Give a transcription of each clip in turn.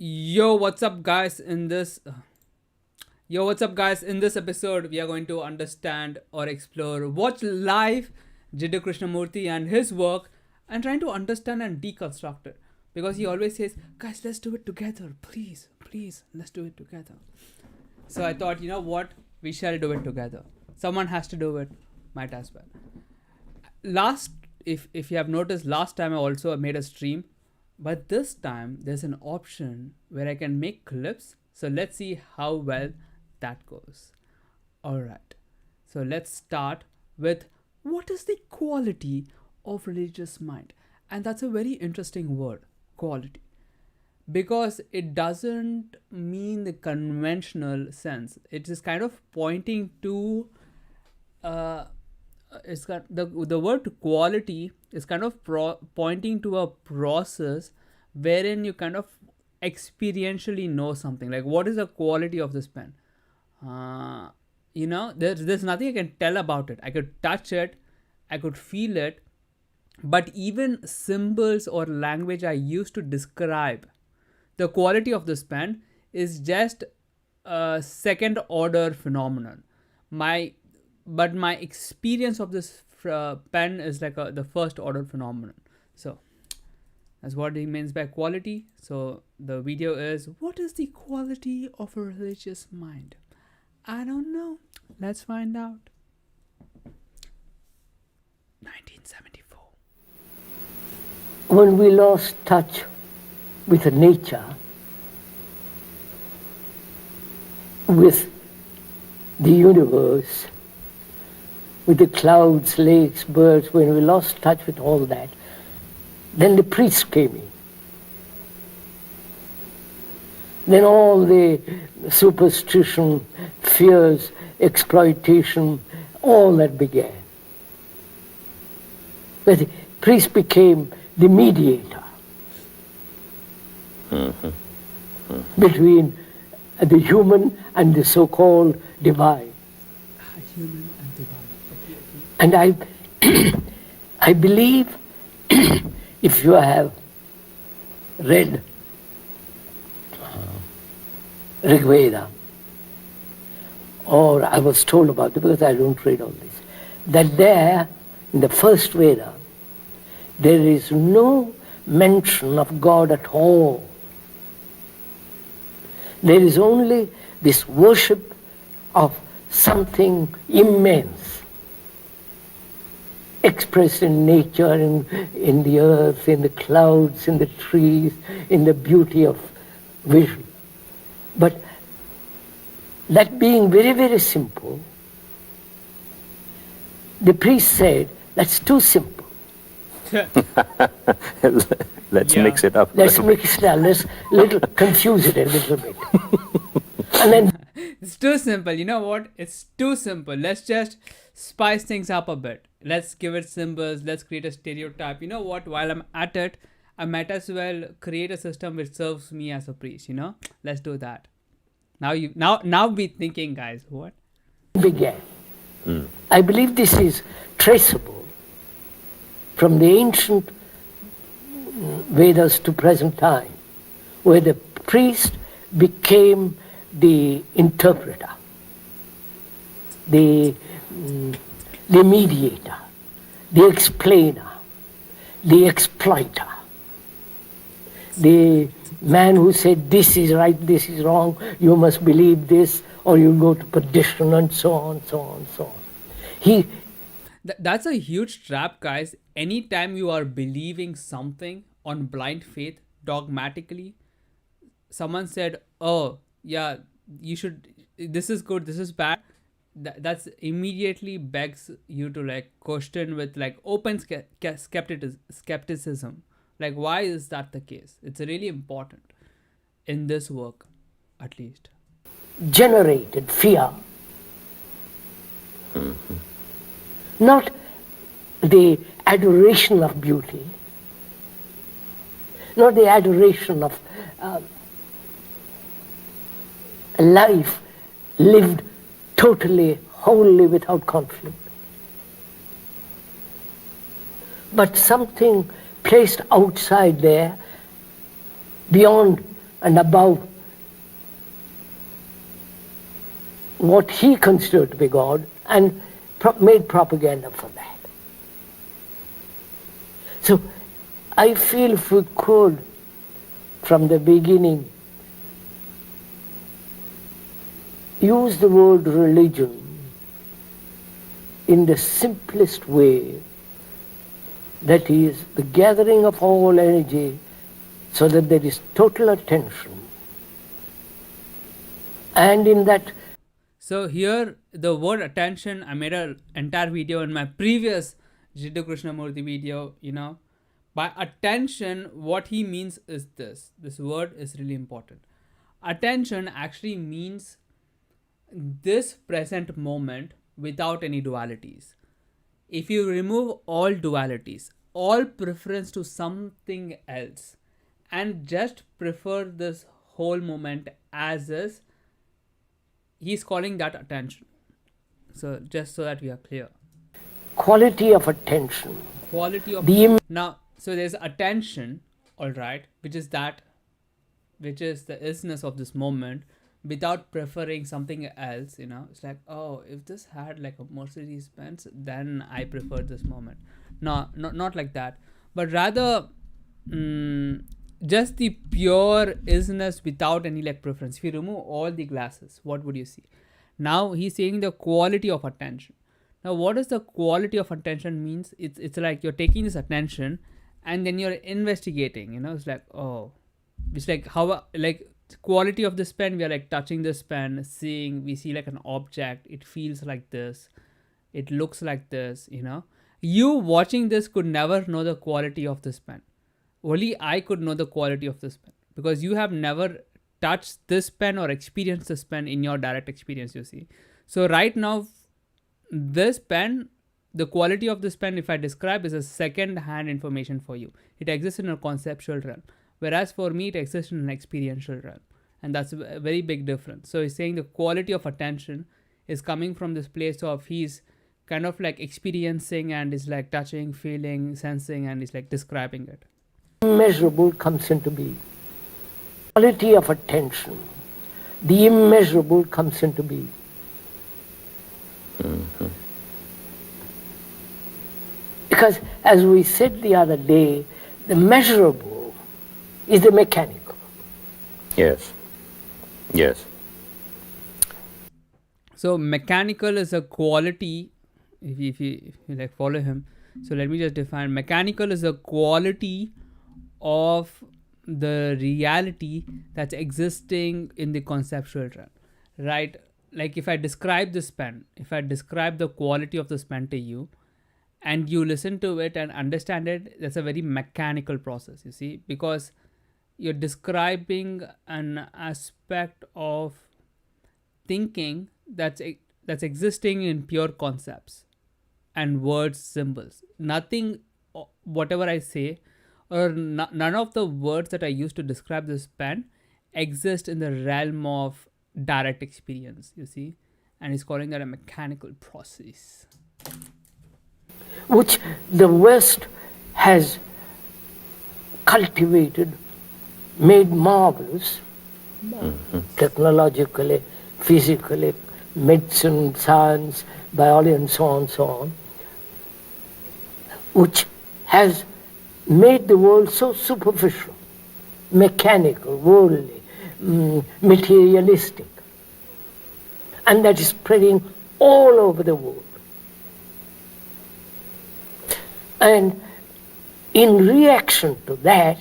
Yo, what's up, guys? In this episode, we are going to understand or explore watch live Jiddu Krishnamurti and his work, and trying to understand and deconstruct it. Because he always says, "Guys, let's do it together, please, please, let's do it together." So I thought, you know what, we shall do it together. Someone has to do it, might as well. Last, if you have noticed, last time I also made a stream, but this time there's an option where I can make clips. So let's see how well that goes. All right. So let's start with what is the quality of religious mind? And that's a very interesting word, quality, because it doesn't mean the conventional sense. It is kind of pointing to it's got the word quality is kind of pointing to a process wherein you kind of experientially know something, like what is the quality of this pen. There's nothing I can tell about it. I could touch it, I could feel it, but even symbols or language I use to describe the quality of this pen is just a second order phenomenon. My but my experience of this pen is like the first order phenomenon. So that's what he means by quality. So the video is, what is the quality of a religious mind? I don't know. Let's find out. 1974. When we lost touch with nature, with the universe, with the clouds, lakes, birds, when we lost touch with all that, then the priests came in. Then all the superstition, fears, exploitation, all that began. But the priest became the mediator between the human and the so-called divine. Human and divine. And I believe if you have read Rig Veda, or I was told about it because I don't read all this, that there, in the first Veda, there is no mention of God at all. There is only this worship of something immense, expressed in nature, in the earth, in the clouds, in the trees, in the beauty of vision. But that being very, very simple, the priest said, that's too simple. Let's mix it up. Let's mix it up, let's confuse it a little bit. And then It's too simple. You know what? It's too simple. Let's just spice things up a bit. Let's give it symbols. Let's create a stereotype. You know what? While I'm at it, I might as well create a system which serves me as a priest. Let's do that. Now be thinking, guys. What began. I believe this is traceable from the ancient Vedas to present time, where the priest became the interpreter, the mediator, the explainer, the exploiter, the man who said this is right, this is wrong, you must believe this or you'll go to perdition, and so on, so on, so on. That's a huge trap, guys. Anytime you are believing something on blind faith, dogmatically, someone said, oh, yeah, you should, this is good, this is bad. That's immediately begs you to like question with like open skepticism. Like, why is that the case? It's really important in this work, at least. Generated fear. Not the adoration of beauty, not the adoration of a life lived totally, wholly without conflict, but something placed outside there, beyond and about what he considered to be God, and made propaganda for that. So I feel if we could, from the beginning, use the word religion in the simplest way, that is, the gathering of all energy so that there is total attention. And in that... So here, the word attention, I made an entire video in my previous Jiddu Krishnamurti video, By attention, what he means is this. This word is really important. Attention actually means this present moment without any dualities. If you remove all dualities, all preference to something else, and just prefer this whole moment as is, he's calling that attention. So just so that we are clear. Quality of attention. Quality of... Now, so there's attention, all right, which is the isness of this moment, without preferring something else, It's like, oh, if this had like a Mercedes Benz, then I prefer this moment. No, not like that. But rather, just the pure isness without any like preference. If you remove all the glasses, what would you see? Now he's saying the quality of attention. Now, what does the quality of attention means? It's like you're taking this attention and then you're investigating, It's like, oh, it's like how, like, quality of this pen, we are like touching this pen, we see like an object, it feels like this, it looks like this, You watching this could never know the quality of this pen. Only I could know the quality of this pen, because you have never touched this pen or experienced this pen in your direct experience, you see. So right now, this pen, the quality of this pen, if I describe, is a second-hand information for you. It exists in a conceptual realm. Whereas for me, it exists in an experiential realm. And that's a very big difference. So he's saying the quality of attention is coming from this place of he's kind of like experiencing and is like touching, feeling, sensing, and is like describing it. Immeasurable comes into being. Quality of attention. The immeasurable comes into being. Mm-hmm. Because as we said the other day, the measurable is the mechanical. Yes. Yes. So mechanical is a quality, if you like follow him. So let me just define. Mechanical is a quality of the reality that's existing in the conceptual realm, right? Like if I describe this pen, if I describe the quality of this pen to you, and you listen to it and understand it, that's a very mechanical process, you see, because you're describing an aspect of thinking that's existing in pure concepts and words, symbols. Nothing, whatever I say, or none of the words that I use to describe this pen exist in the realm of direct experience, you see, and he's calling that a mechanical process, which the West has cultivated, made marvelous, technologically, physically, medicine, science, biology, and so on, which has made the world so superficial, mechanical, worldly, materialistic, and that is spreading all over the world. And in reaction to that,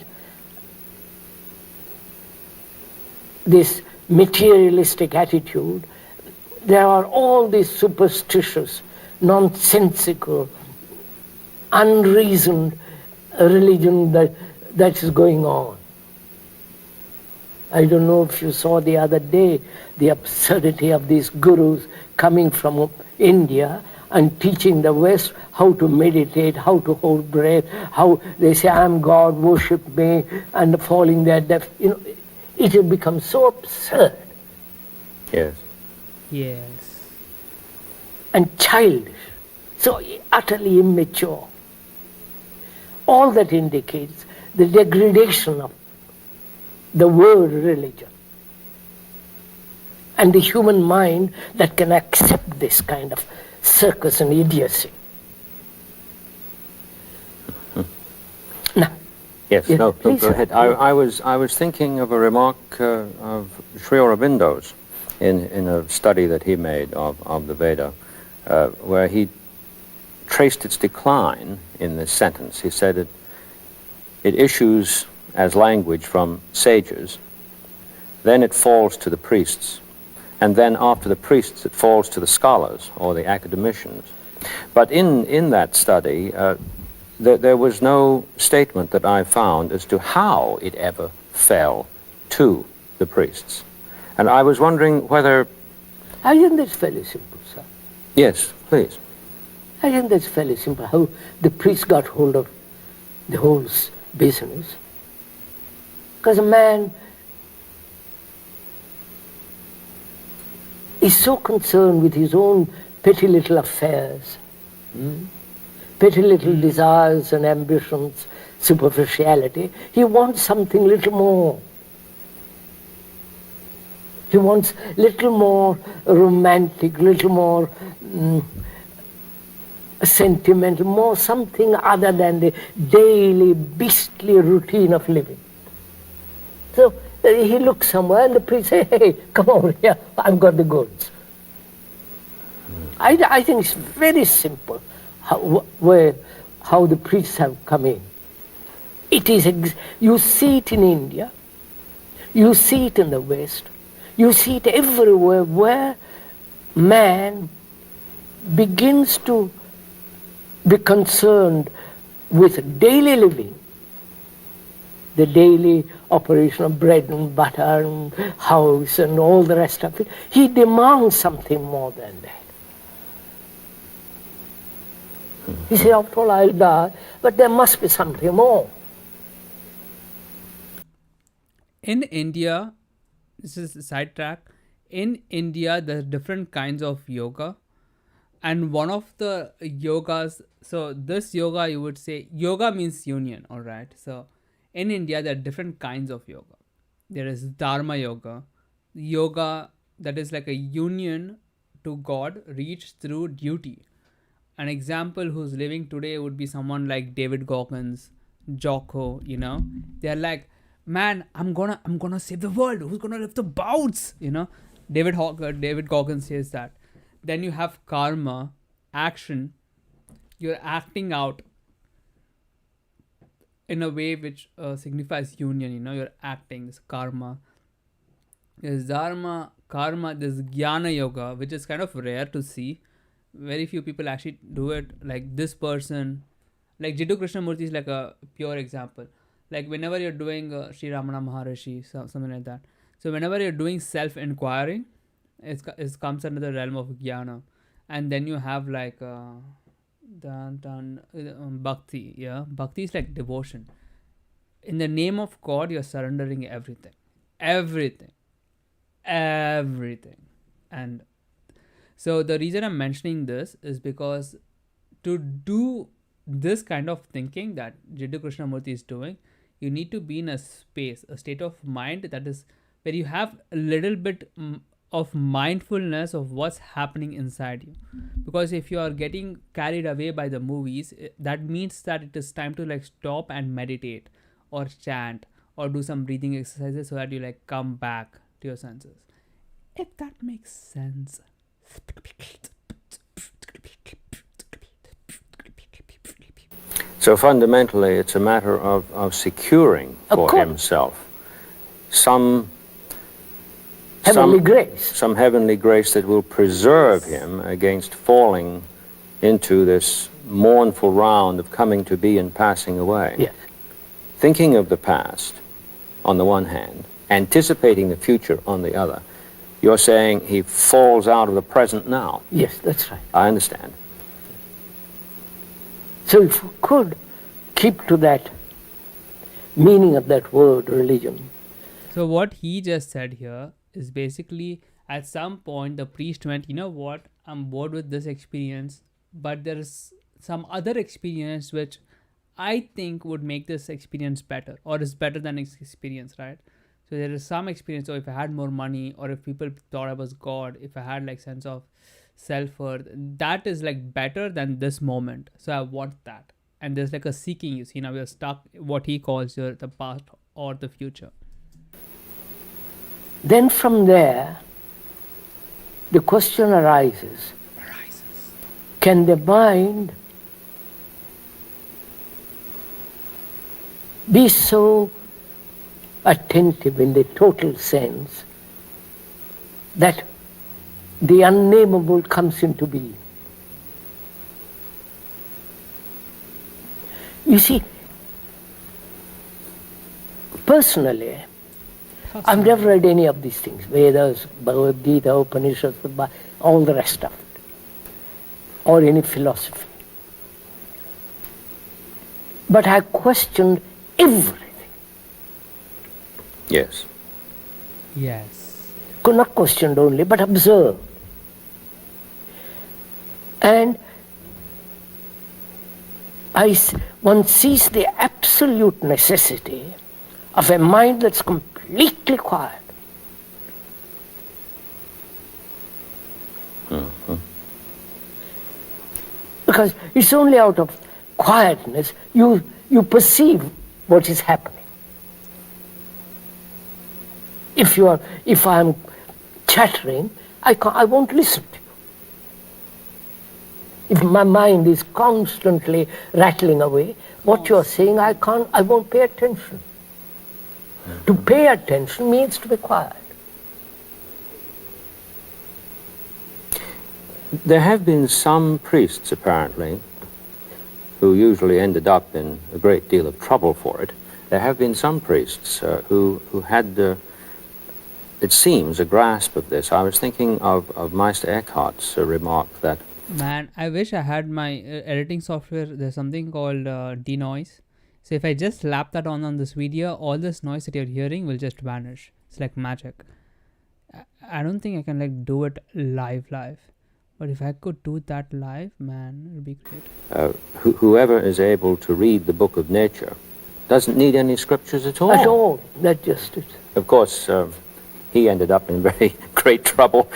this materialistic attitude, there are all these superstitious, nonsensical, unreasoned religion that is going on. I don't know if you saw the other day the absurdity of these gurus coming from India and teaching the West how to meditate, how to hold breath, how they say, I'm God, worship me, and falling their death. It has become so absurd. Yes. Yes. And childish, so utterly immature. All that indicates the degradation of the word religion. And the human mind that can accept this kind of circus and idiocy. Now, Yes, no, go ahead. I was thinking of a remark of Sri Aurobindo's in a study that he made of the Veda, where he traced its decline in this sentence. He said it issues as language from sages, then it falls to the priests, and then after the priests it falls to the scholars or the academicians. But in that study, there was no statement that I found as to how it ever fell to the priests. And I was wondering whether... I think that's fairly simple, sir. Yes, please. I think that's fairly simple, how the priest got hold of the whole business. Because a man is so concerned with his own petty little affairs, petty little desires and ambitions, superficiality. He wants something little more. He wants little more romantic, little more sentimental, more something other than the daily beastly routine of living. So he looks somewhere and the priest says, hey, come over here, I've got the goods. I think it's very simple how the priests have come in. It is, you see it in India, you see it in the West, you see it everywhere where man begins to be concerned with daily living, the daily operation of bread and butter and house and all the rest of it. He demands something more than that. He says, after all, I'll die, but there must be something more. In India, this is a sidetrack. In India, there are different kinds of yoga. And one of the yogas, so this yoga, you would say, yoga means union, all right? So in India, there are different kinds of yoga. There is Dharma yoga, yoga that is like a union to God reached through duty. An example who's living today would be someone like David Goggins, Jocko, you know. They're like, man, I'm gonna save the world. Who's gonna lift the bouts? You know, David Goggins says that. Then you have karma, action. You're acting out in a way which signifies union. You know, you're acting. This karma. There's dharma, karma. There's jnana yoga, which is kind of rare to see. Very few people actually do it. Like this person, like Jiddu Krishnamurti is like a pure example. Like whenever you're doing Sri Ramana Maharishi, something like that. So whenever you're doing self-inquiry, it comes under the realm of jnana. And then you have like bhakti. Yeah, bhakti is like devotion. In the name of God, you're surrendering everything. And so the reason I'm mentioning this is because to do this kind of thinking that Jiddu Krishnamurti is doing, you need to be in a space, a state of mind that is where you have a little bit of mindfulness of what's happening inside you. Because if you are getting carried away by the movies, that means that it is time to like stop and meditate or chant or do some breathing exercises so that you like come back to your senses. If that makes sense. So fundamentally, it's a matter of securing for himself some heavenly grace. Some heavenly grace that will preserve him against falling into this mournful round of coming to be and passing away. Yes. Thinking of the past on the one hand, anticipating the future on the other. You're saying he falls out of the present now. Yes, that's right. I understand. So if we could keep to that meaning of that word, religion. So what he just said here is basically at some point the priest went, you know what, I'm bored with this experience, but there is some other experience which I think would make this experience better or is better than this experience, right? So there is some experience. So if I had more money, or if people thought I was God, if I had like sense of self-worth, that is like better than this moment. So I want that. And there's like a seeking, you see. Now we are stuck, what he calls the past or the future. Then from there, the question arises, can the mind be so attentive in the total sense that the unnameable comes into being? You see, personally, I've never read any of these things, Vedas, Bhagavad Gita, Upanishads, all the rest of it, or any philosophy. But I questioned everything. Yes. Yes. Not questioned only, but observed. And one sees the absolute necessity of a mind that's completely quiet. Mm-hmm. Because it's only out of quietness you perceive what is happening. If I'm chattering, I won't listen to you. If my mind is constantly rattling away, what you're saying, I won't pay attention. To pay attention means to be quiet. There have been some priests, apparently, who usually ended up in a great deal of trouble for it. There have been some priests who had, it seems, a grasp of this. I was thinking of Meister Eckhart's remark that, Man, I wish I had my editing software. There's something called denoise. So if I just slap that on this video, all this noise that you're hearing will just vanish. It's like magic. I don't think I can like do it live. But if I could do that live, man, it would be great. whoever is able to read the book of nature doesn't need any scriptures at all. At all, that's just it. Of course, he ended up in very great trouble.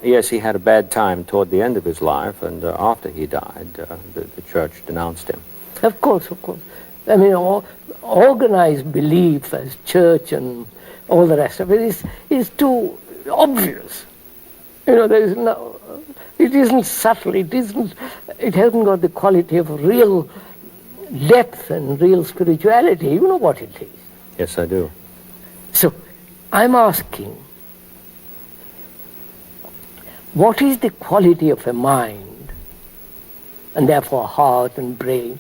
Yes, he had a bad time toward the end of his life, and after he died, the church denounced him. Of course. I mean, organized belief as church and all the rest of it is too obvious. There is no, it isn't subtle, it hasn't got the quality of real depth and real spirituality. You know what it is. Yes, I do. So, I'm asking, what is the quality of a mind, and therefore heart and brain,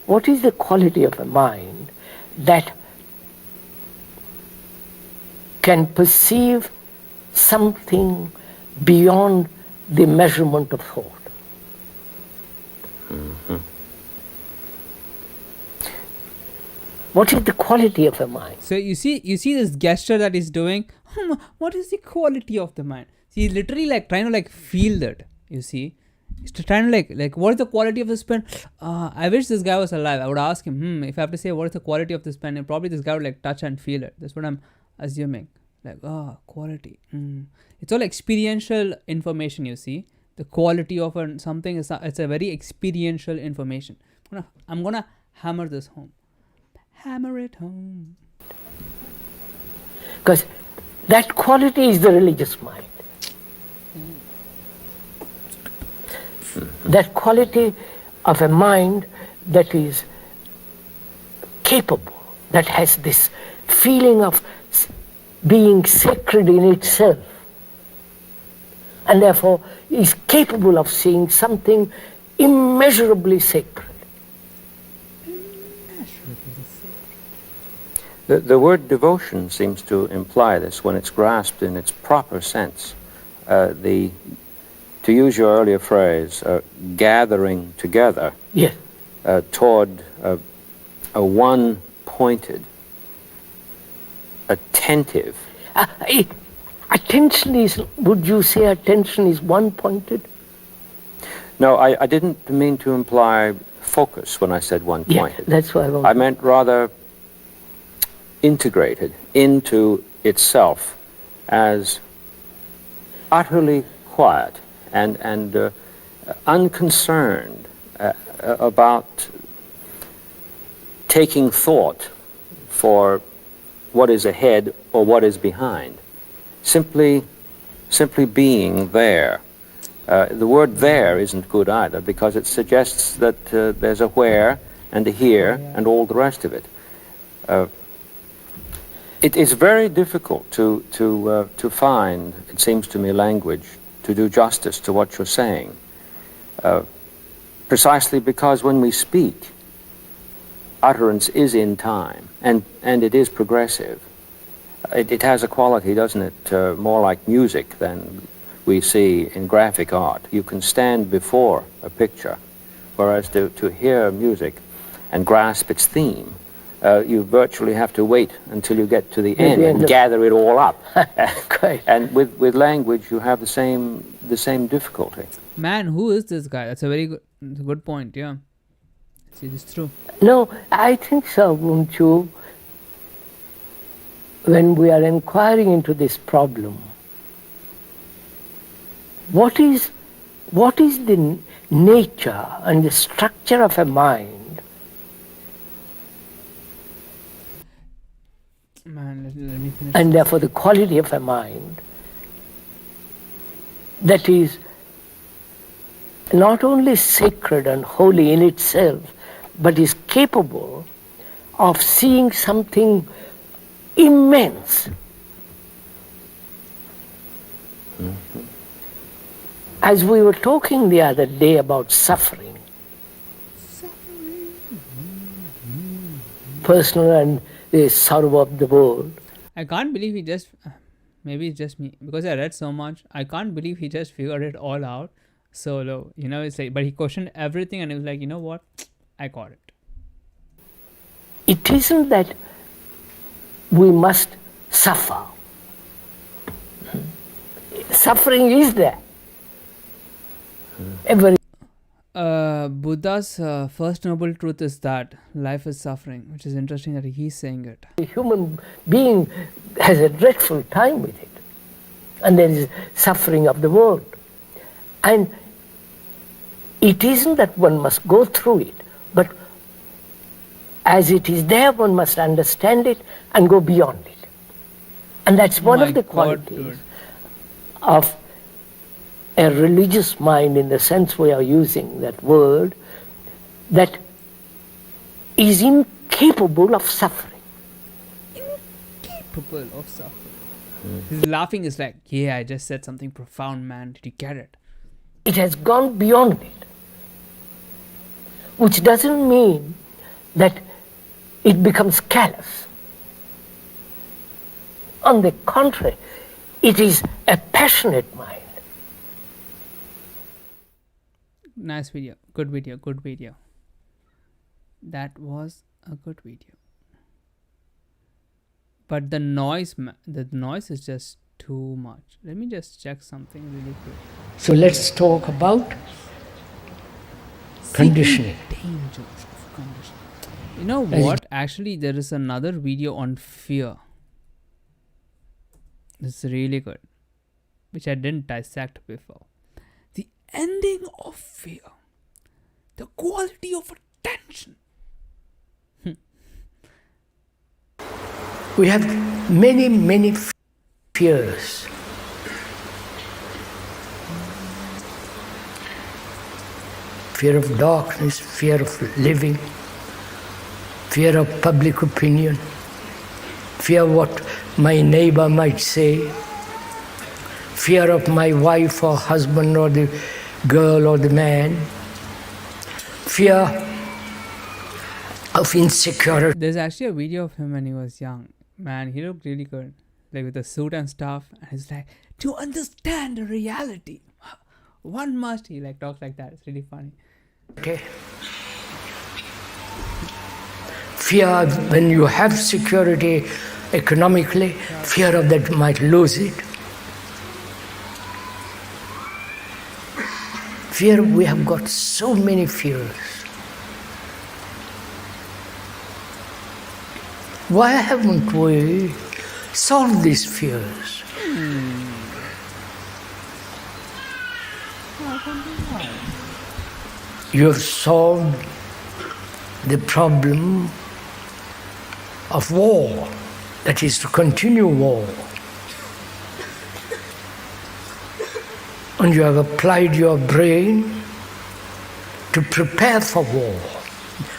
what is the quality of a mind that can perceive something beyond the measurement of thought? Mm-hmm. What is the quality of a mind? So you see this gesture that he's doing. What is the quality of the mind? See, he's literally like trying to like feel that. You see, he's trying to like what is the quality of this pen? I wish this guy was alive. I would ask him. If I have to say what is the quality of this pen, and probably this guy would like touch and feel it. That's what I'm assuming. Like quality. It's all experiential information. You see, the quality of something is it's a very experiential information. I'm gonna hammer this home. Hammer it home. Because that quality is the religious mind. That quality of a mind that is capable, that has this feeling of being sacred in itself, and therefore is capable of seeing something immeasurably sacred. The word devotion seems to imply this when it's grasped in its proper sense. To use your earlier phrase, gathering together Yes. Toward a one-pointed, attentive. Attention is, would you say attention is one-pointed? No, I didn't mean to imply focus when I said one-pointed. Yeah, that's what I want. I meant rather integrated into itself as utterly quiet and unconcerned about taking thought for what is ahead or what is behind. Simply being there. The word there isn't good either, because it suggests that there's a where and a here and all the rest of it. It is very difficult to find, it seems to me, language to do justice to what you're saying. Precisely because when we speak, utterance is in time, and it is progressive. It has a quality, doesn't it, more like music than we see in graphic art. You can stand before a picture, whereas to hear music and grasp its theme, you virtually have to wait until you get to the end and gather it all up. And with language, you have the same difficulty. Man, who is this guy? That's a very good point, yeah. See, it's true. No, I think so, won't you? When we are inquiring into this problem, what is the nature and the structure of a mind? Man, let me finish. And therefore the quality of a mind that is not only sacred and holy in itself, but is capable of seeing something immense. Mm-hmm. As we were talking the other day about suffering, personal and the sorrow of the world. I can't believe he just, maybe it's just me, because I read so much, I can't believe he just figured it all out solo. You know, it's like, but he questioned everything and he was like, you know what, I got it. It isn't that we must suffer. Suffering is there. Buddha's first noble truth is that life is suffering, which is interesting that he's saying it. A human being has a dreadful time with it, and there is suffering of the world. And it isn't that one must go through it, but as it is there, one must understand it and go beyond it. And that's one of the qualities of a religious mind, in the sense we are using that word, that is incapable of suffering. Incapable of suffering. His laughing is like, yeah, I just said something profound, man. Did you get it? It has gone beyond it. Which doesn't mean that it becomes callous. On the contrary, it is a passionate mind. Nice video. Good video. Good video. That was a good video. But the noise is just too much. Let me just check something really quick. So let's talk about conditioning. Dangers of conditioning. You know what? Actually, there is another video on fear. It's really good, which I didn't dissect before. The ending of fear, the quality of attention. We have many fears. Fear of darkness, fear of living, fear of public opinion, fear of what my neighbor might say, fear of my wife or husband or the girl or the man, fear of insecurity. There's actually a video of him when he was young. Man, he looked really good, like with the suit and stuff. And he's like, to understand the reality, one must. He like talks like that. It's really funny. Okay. Fear when you have security economically, fear of that you might lose it. Fear, we have got so many fears. Why haven't we solved these fears? You have solved the problem of war, that is to continue war. And you have applied your brain to prepare for war.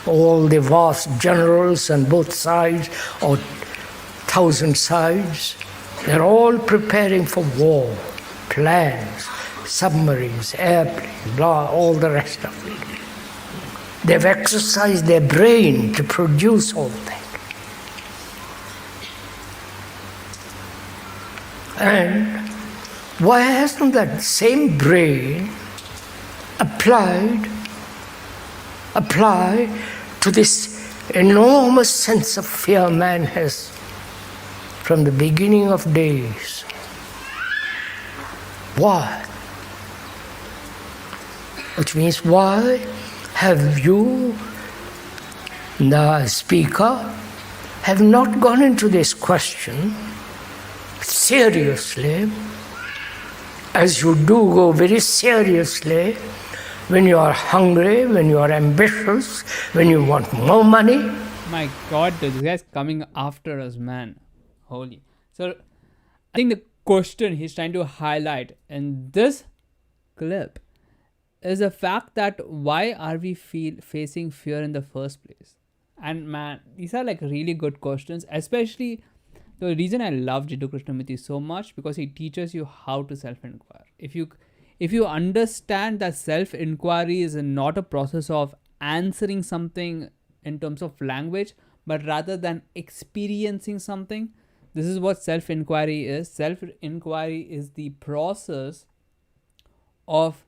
All the vast generals on both sides, or 1,000 sides, they're all preparing for war. Plans, submarines, airplanes, blah, all the rest of it. They've exercised their brain to produce all that. And why hasn't that same brain apply to this enormous sense of fear man has from the beginning of days? Why? Which means, why have you, the speaker, have not gone into this question seriously, as you do go very seriously when you are hungry, when you are ambitious, when you want more money? My God, this guy's coming after us, man. Holy. So, I think the question he's trying to highlight in this clip is the fact that why are we facing fear in the first place? And man, these are like really good questions, especially the reason I love Jiddu Krishnamurti so much, because he teaches you how to self-inquire. If you understand that self-inquiry is not a process of answering something in terms of language, but rather than experiencing something, this is what self-inquiry is. Self-inquiry is the process of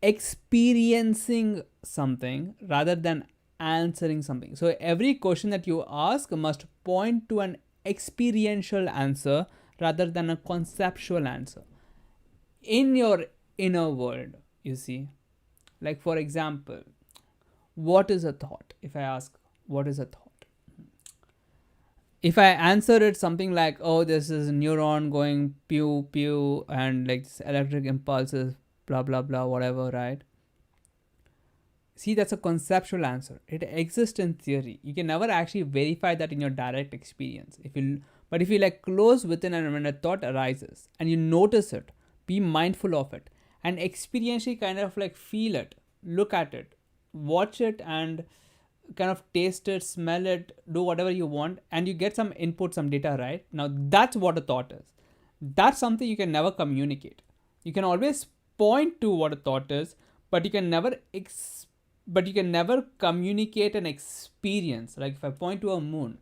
experiencing something rather than answering something. So every question that you ask must point to an experiential answer rather than a conceptual answer. In your inner world, you see, like for example, what is a thought? If I ask, what is a thought? If I answer it something like, oh, this is a neuron going pew pew and like this electric impulses, blah blah blah, whatever, right? See, that's a conceptual answer. It exists in theory. You can never actually verify that in your direct experience. But if you like close within, and when a thought arises and you notice it, be mindful of it, and experientially kind of like feel it, look at it, watch it, and kind of taste it, smell it, do whatever you want, and you get some input, some data, right? Now that's what a thought is. That's something you can never communicate. You can always point to what a thought is, but you can never communicate an experience. Like if I point to a moon,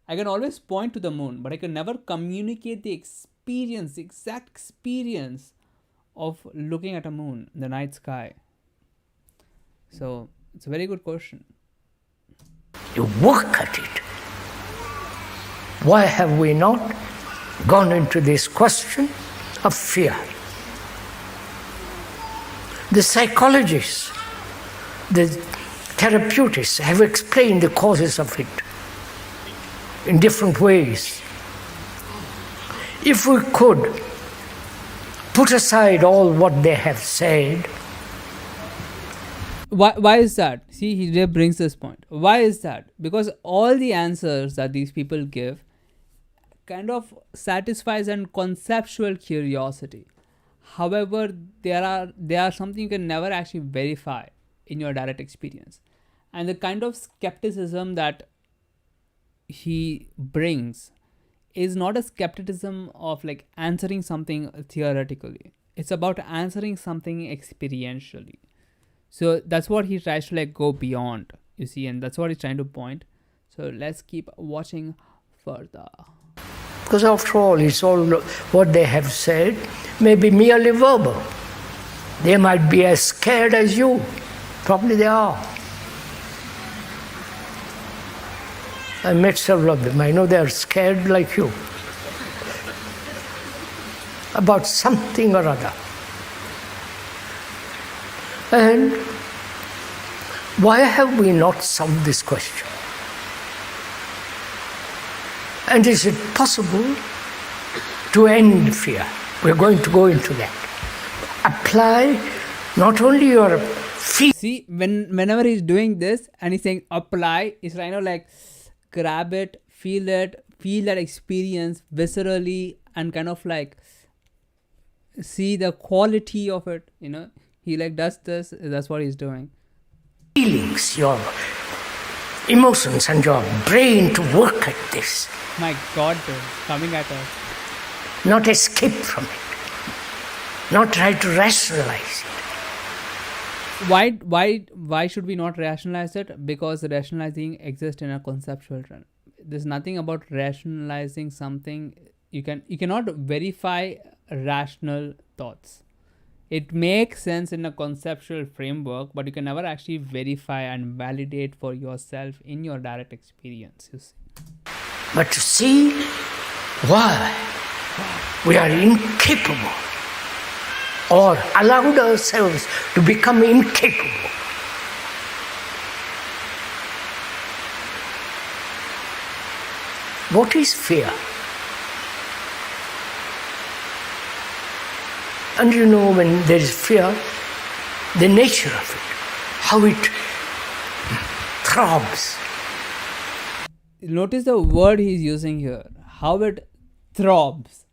I can always point to the moon, but I can never communicate the experience, the exact experience of looking at a moon in the night sky. So it's a very good question. You work at it. Why have we not gone into this question of fear? The psychologists, the therapeutists have explained the causes of it in different ways. If we could put aside all what they have said. Why is that? See, he brings this point. Why is that? Because all the answers that these people give kind of satisfies an conceptual curiosity. However, they are something you can never actually verify in your direct experience. And the kind of skepticism that he brings is not a skepticism of like answering something theoretically. It's about answering something experientially. So that's what he tries to like go beyond, you see, and that's what he's trying to point. So let's keep watching further. Because after all, it's all what they have said may be merely verbal. They might be as scared as you. Probably they are. I met several of them. I know they are scared like you about something or other. And why have we not solved this question? And is it possible to end fear? We're going to go into that. Apply not only your feet. See, whenever he's doing this and he's saying apply, he's trying to like grab it, feel that experience viscerally, and kind of like see the quality of it, you know. He like does this, that's what he's doing. Feelings, your emotions and your brain to work at this. My God, dude, coming at us. Not escape from it. Not try to rationalize it. Why should we not rationalize it? Because rationalizing exists in a conceptual realm. There's nothing about rationalizing something. You cannot verify rational thoughts. It makes sense in a conceptual framework, but you can never actually verify and validate for yourself in your direct experience, you see. But to see why we are incapable or allowed ourselves to become incapable. What is fear? And you know, when there is fear, the nature of it, how it throbs. Notice the word he's using here, how it throbs.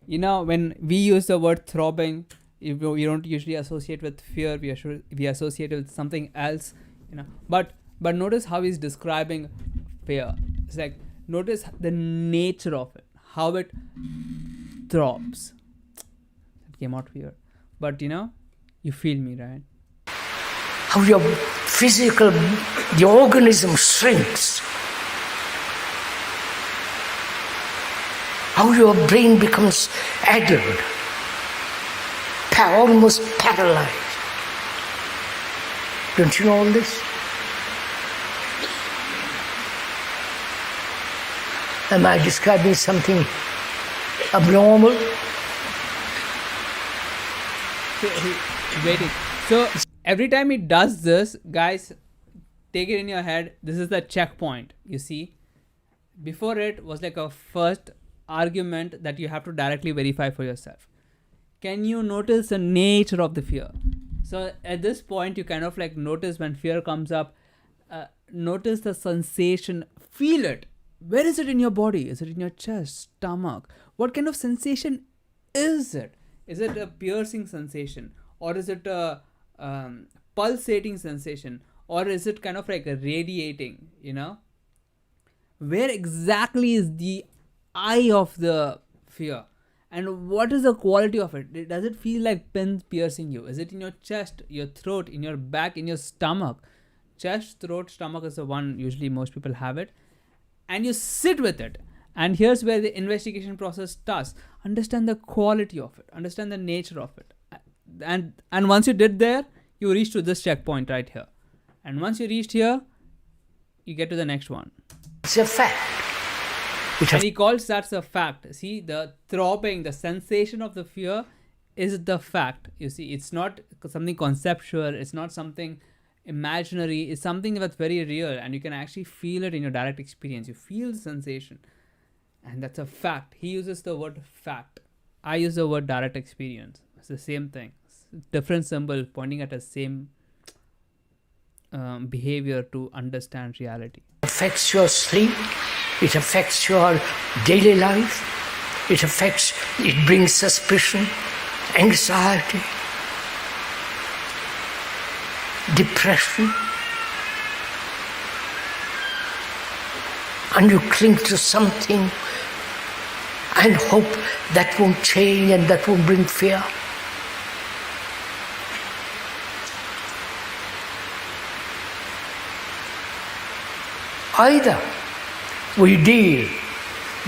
You know, when we use the word throbbing, we don't usually associate with fear, we associate it with something else, you know. But notice how he's describing fear. It's like, notice the nature of it, how it throbs. Came out weird, but you know, you feel me, right? How your physical, the organism shrinks. How your brain becomes addled, almost paralyzed. Don't you know all this? Am I describing something abnormal? Waiting. So every time he does this, guys, take it in your head, this is the checkpoint, you see. Before it was like a first argument that you have to directly verify for yourself. Can you notice the nature of the fear? So at this point, you kind of like notice when fear comes up, notice the sensation, feel it. Where is it in your body? Is it in your chest, stomach? What kind of sensation is it? Is it a piercing sensation, or is it a pulsating sensation, or is it kind of like a radiating, you know? Where exactly is the eye of the fear? And what is the quality of it? Does it feel like pins piercing you? Is it in your chest, your throat, in your back, in your stomach? Chest, throat, stomach is the one usually most people have it. And you sit with it. And here's where the investigation process starts. Understand the quality of it. Understand the nature of it. And once you did there, you reach to this checkpoint right here. And once you reached here, you get to the next one. It's a fact. And he calls that a fact. See, the throbbing, the sensation of the fear is the fact. You see, it's not something conceptual. It's not something imaginary. It's something that's very real. And you can actually feel it in your direct experience. You feel the sensation. And that's a fact. He uses the word fact. I use the word direct experience. It's the same thing. Different symbol pointing at the same behavior to understand reality. It affects your sleep. It affects your daily life. It brings suspicion, anxiety, depression. And you cling to something and hope that won't change and that won't bring fear. Either we deal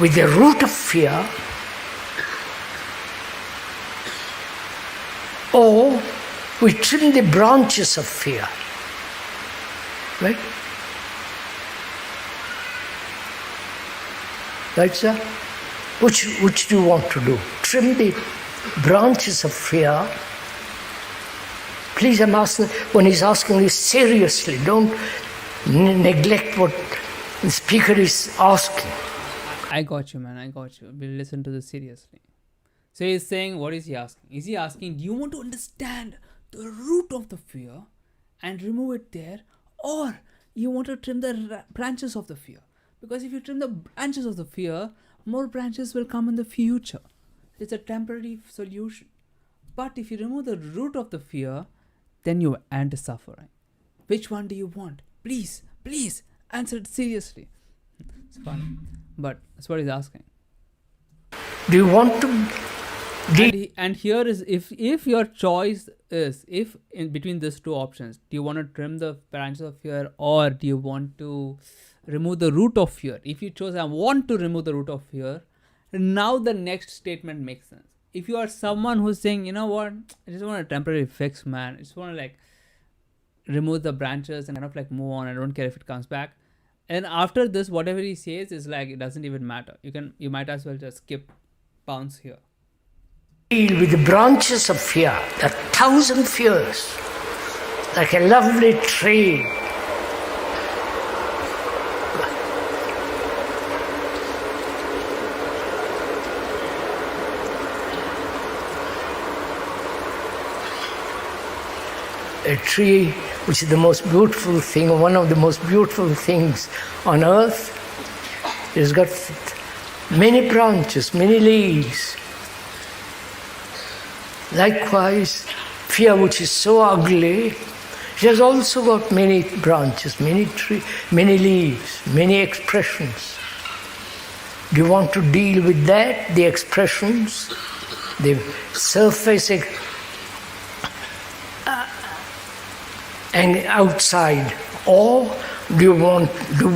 with the root of fear, or we trim the branches of fear. Right? Right, sir? Which do you want to do? Trim the branches of fear. Please, I'm asking, when he's asking this seriously, don't neglect what the speaker is asking. I got you, man. I got you. We'll listen to this seriously. So he's saying, what is he asking? Is he asking, do you want to understand the root of the fear and remove it there, or you want to trim the branches of the fear? Because if you trim the branches of the fear, more branches will come in the future. It's a temporary solution. But if you remove the root of the fear, then you end suffering. Which one do you want? Please, please answer it seriously. It's funny, but that's what he's asking. Do you want to And here is, if your choice is, if in between these two options, do you want to trim the branches of fear, or do you want to remove the root of fear? If you chose I want to remove the root of fear, now the next statement makes sense. If you are someone who's saying, you know what, I just want a temporary fix, man, I just want to like remove the branches and kind of like move on, I don't care if it comes back, and after this whatever he says is like, it doesn't even matter, you might as well just skip, bounce here. deal with the branches of fear, the 1,000 fears, like a lovely tree. A tree which is the most beautiful thing, one of the most beautiful things on earth. It's got many branches, many leaves. Likewise, fear, which is so ugly, it has also got many branches, many leaves, many expressions. Do you want to deal with that, the expressions, the surface and outside, or do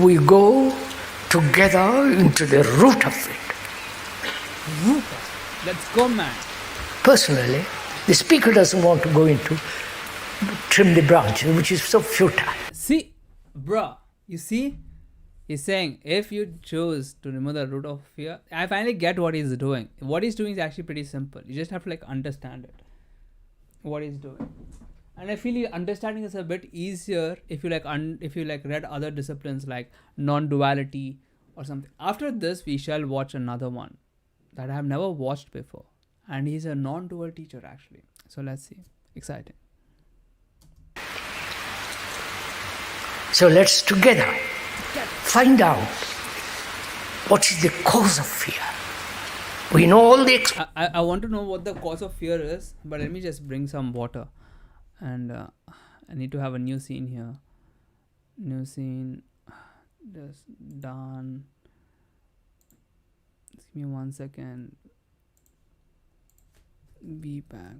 we go together into the root of it? Let's go, man. Personally, the speaker doesn't want to go into trim the branches, which is so futile. See, bruh, you see, he's saying if you choose to remove the root of fear, I finally get what he's doing. What he's doing is actually pretty simple. You just have to like understand it, what he's doing. And I feel understanding is a bit easier if you like read other disciplines like non-duality or something. After this, we shall watch another one that I have never watched before, and he's a non-dual teacher actually. So let's see. Exciting. So let's together find out what is the cause of fear. We know all the I want to know what the cause of fear is, but let me just bring some water. And I need to have a new scene here. New scene. Just done. Just give me 1 second. Be back.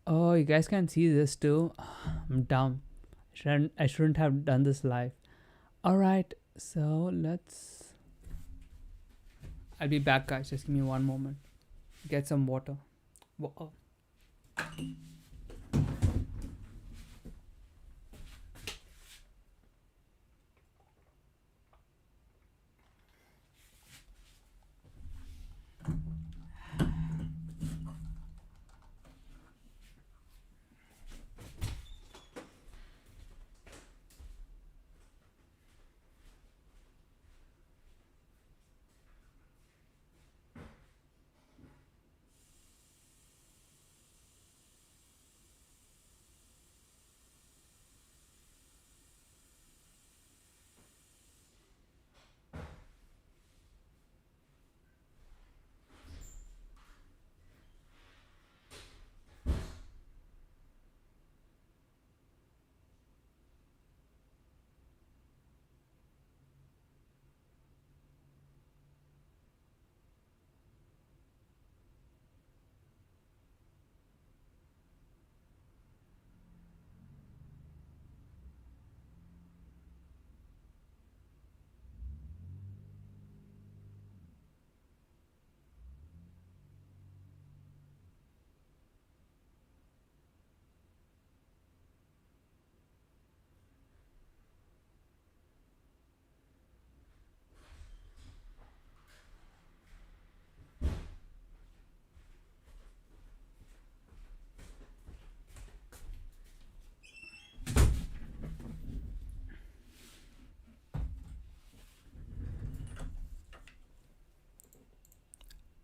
Oh, you guys can see this too. I'm dumb. I shouldn't have done this live. Alright, so let's... I'll be back, guys. Just give me 1 moment. Get some water. Whoa.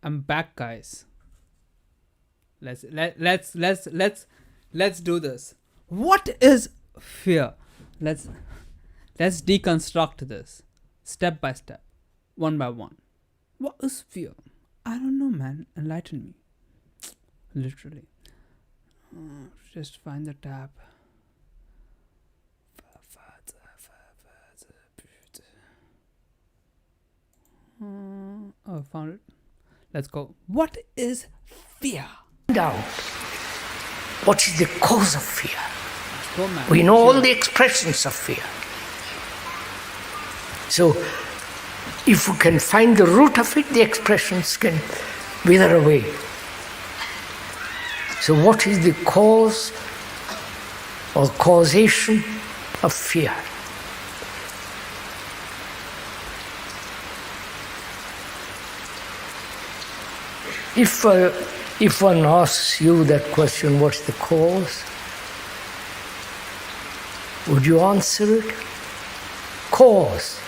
I'm back, guys. Let's do this. What is fear? Let's deconstruct this step by step, one by one. What is fear? I don't know, man. Enlighten me. Literally. Just find the tab. Oh, found it. Let's go. What is fear? Find out what is the cause of fear. Go, man. We know all the expressions of fear. So, if we can find the root of it, the expressions can wither away. So, what is the cause or causation of fear? If one asks you that question, what's the cause? Would you answer it? Cause.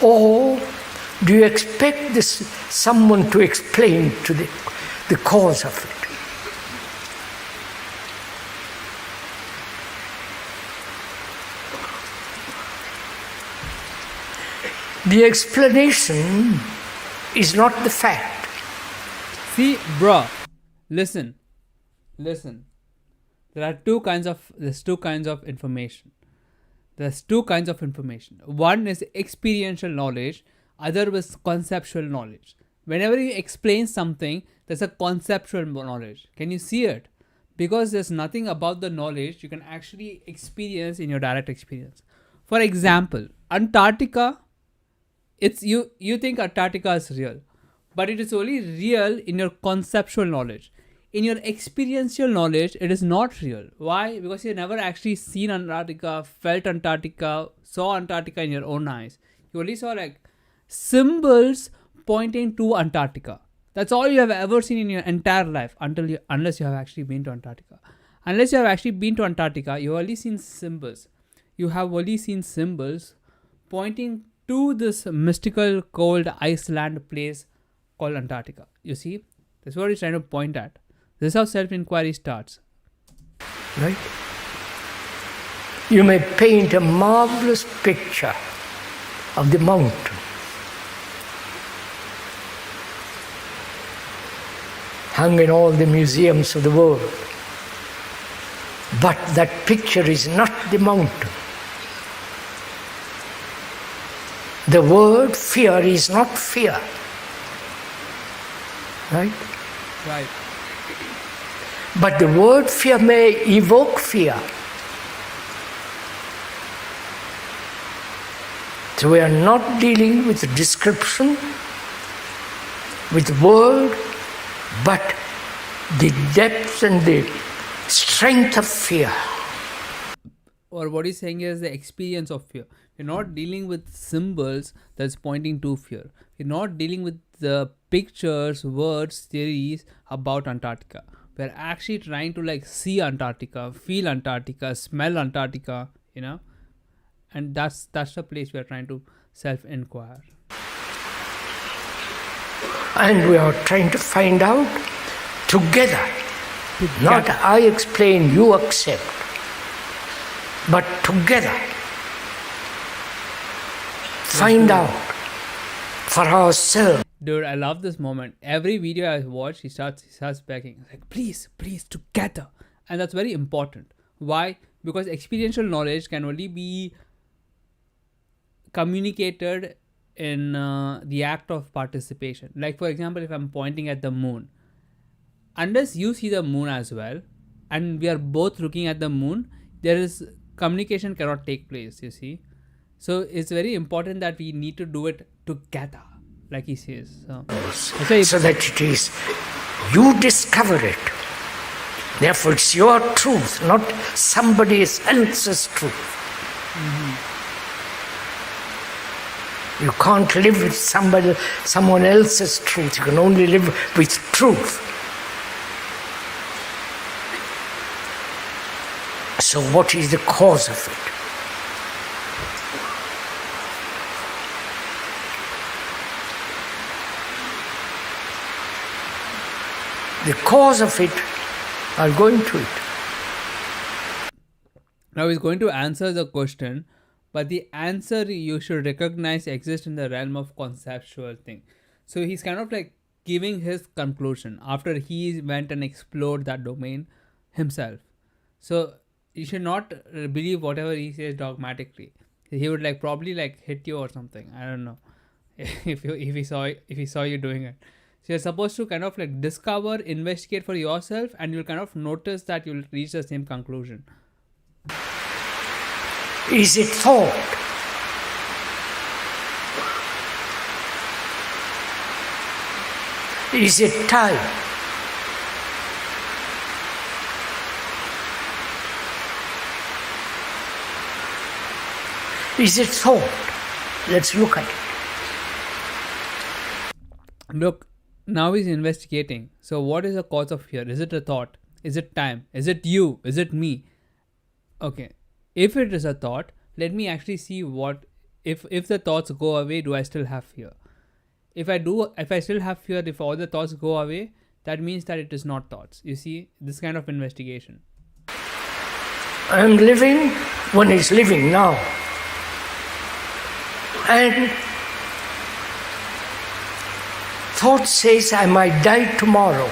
Or do you expect someone to explain to the cause of it? The explanation is not the fact. See, bro, listen. There's two kinds of information. One is experiential knowledge, other is conceptual knowledge. Whenever you explain something, there's a conceptual knowledge. Can you see it? Because there's nothing about the knowledge you can actually experience in your direct experience. For example, Antarctica, you think Antarctica is real, but it is only real in your conceptual knowledge. In your experiential knowledge, it is not real. Why? Because you've never actually seen Antarctica, felt Antarctica, saw Antarctica in your own eyes. You only saw like symbols pointing to Antarctica. That's all you have ever seen in your entire life unless you have actually been to Antarctica. Unless you have actually been to Antarctica, you've only seen symbols. You have only seen symbols pointing to this mystical cold Iceland place called Antarctica. You see? That's what he's trying to point at. This is how self-inquiry starts. Right? You may paint a marvelous picture of the mountain. Hung in all the museums of the world. But that picture is not the mountain. The word fear is not fear. Right? Right. But the word fear may evoke fear. So we are not dealing with description, with word, but the depth and the strength of fear. Or what he's saying is the experience of fear. You're not dealing with symbols that's pointing to fear. You're not dealing with the pictures, words, theories about Antarctica. We're actually trying to see Antarctica, feel Antarctica, smell Antarctica, and that's the place we're trying to self-inquire. And we are trying to find out together. Not I explain, you accept, but together. Find out for ourselves. Dude, I love this moment. Every video I watch, he starts begging, please, together. And that's very important. Why? Because experiential knowledge can only be communicated in the act of participation. Like, for example, if I'm pointing at the moon, unless you see the moon as well, and we are both looking at the moon, communication cannot take place, you see. So it's very important that we need to do it together, like he says. So that it is, you discover it. Therefore it's your truth, not somebody else's truth. Mm-hmm. You can't live with someone else's truth. You can only live with truth. So what is the cause of it? the cause of it, I'll go into it. Now he's going to answer the question, but the answer you should recognize exists in the realm of conceptual thing. So he's kind of like giving his conclusion after he went and explored that domain himself. So you should not believe whatever he says dogmatically. He would like probably like hit you or something. I don't know if he saw you doing it. So you're supposed to kind of like discover, investigate for yourself, and you'll kind of notice that you'll reach the same conclusion. Is it thought? Is it time? Is it thought? Let's look at it. Look, now he's investigating. So what is the cause of fear? Is it a thought? Is it time? Is it you? Is it me? Okay. If it is a thought, let me actually see what if the thoughts go away, do I still have fear? If I still have fear, if all the thoughts go away, that means that it is not thoughts. You see, this kind of investigation. I am living, one is living now. And thought says I might die tomorrow,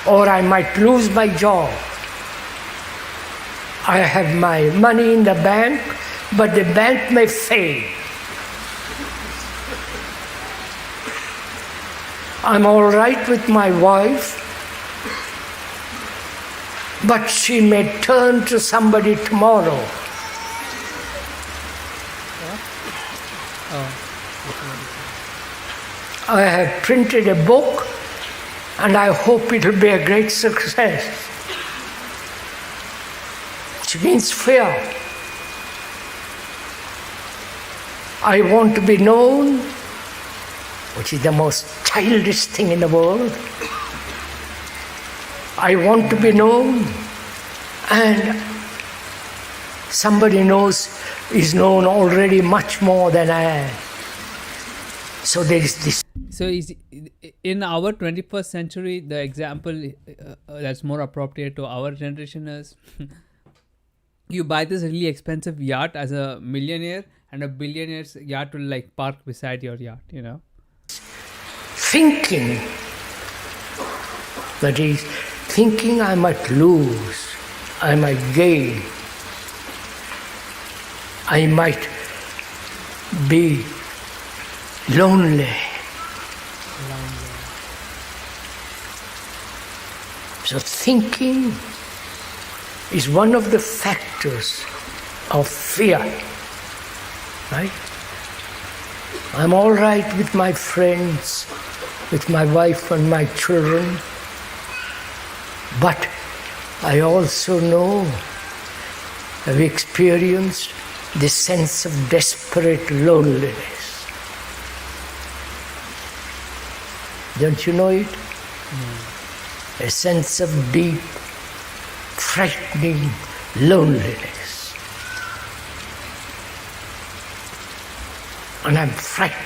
or I might lose my job. I have my money in the bank, but the bank may fail. I'm all right with my wife, but she may turn to somebody tomorrow. I have printed a book, and I hope it will be a great success. Which means fear. I want to be known, which is the most childish thing in the world. I want to be known, and somebody is known already much more than I am. So there is this. So in our 21st century, the example that's more appropriate to our generation is you buy this really expensive yacht as a millionaire, and a billionaire's yacht will like park beside your yacht, you know. Thinking, that is, thinking I might lose, I might gain, I might be lonely. So thinking is one of the factors of fear, right? I'm all right with my friends, with my wife and my children, but I also know, have experienced the sense of desperate loneliness. Don't you know it? A sense of deep, frightening loneliness. And I'm frightened.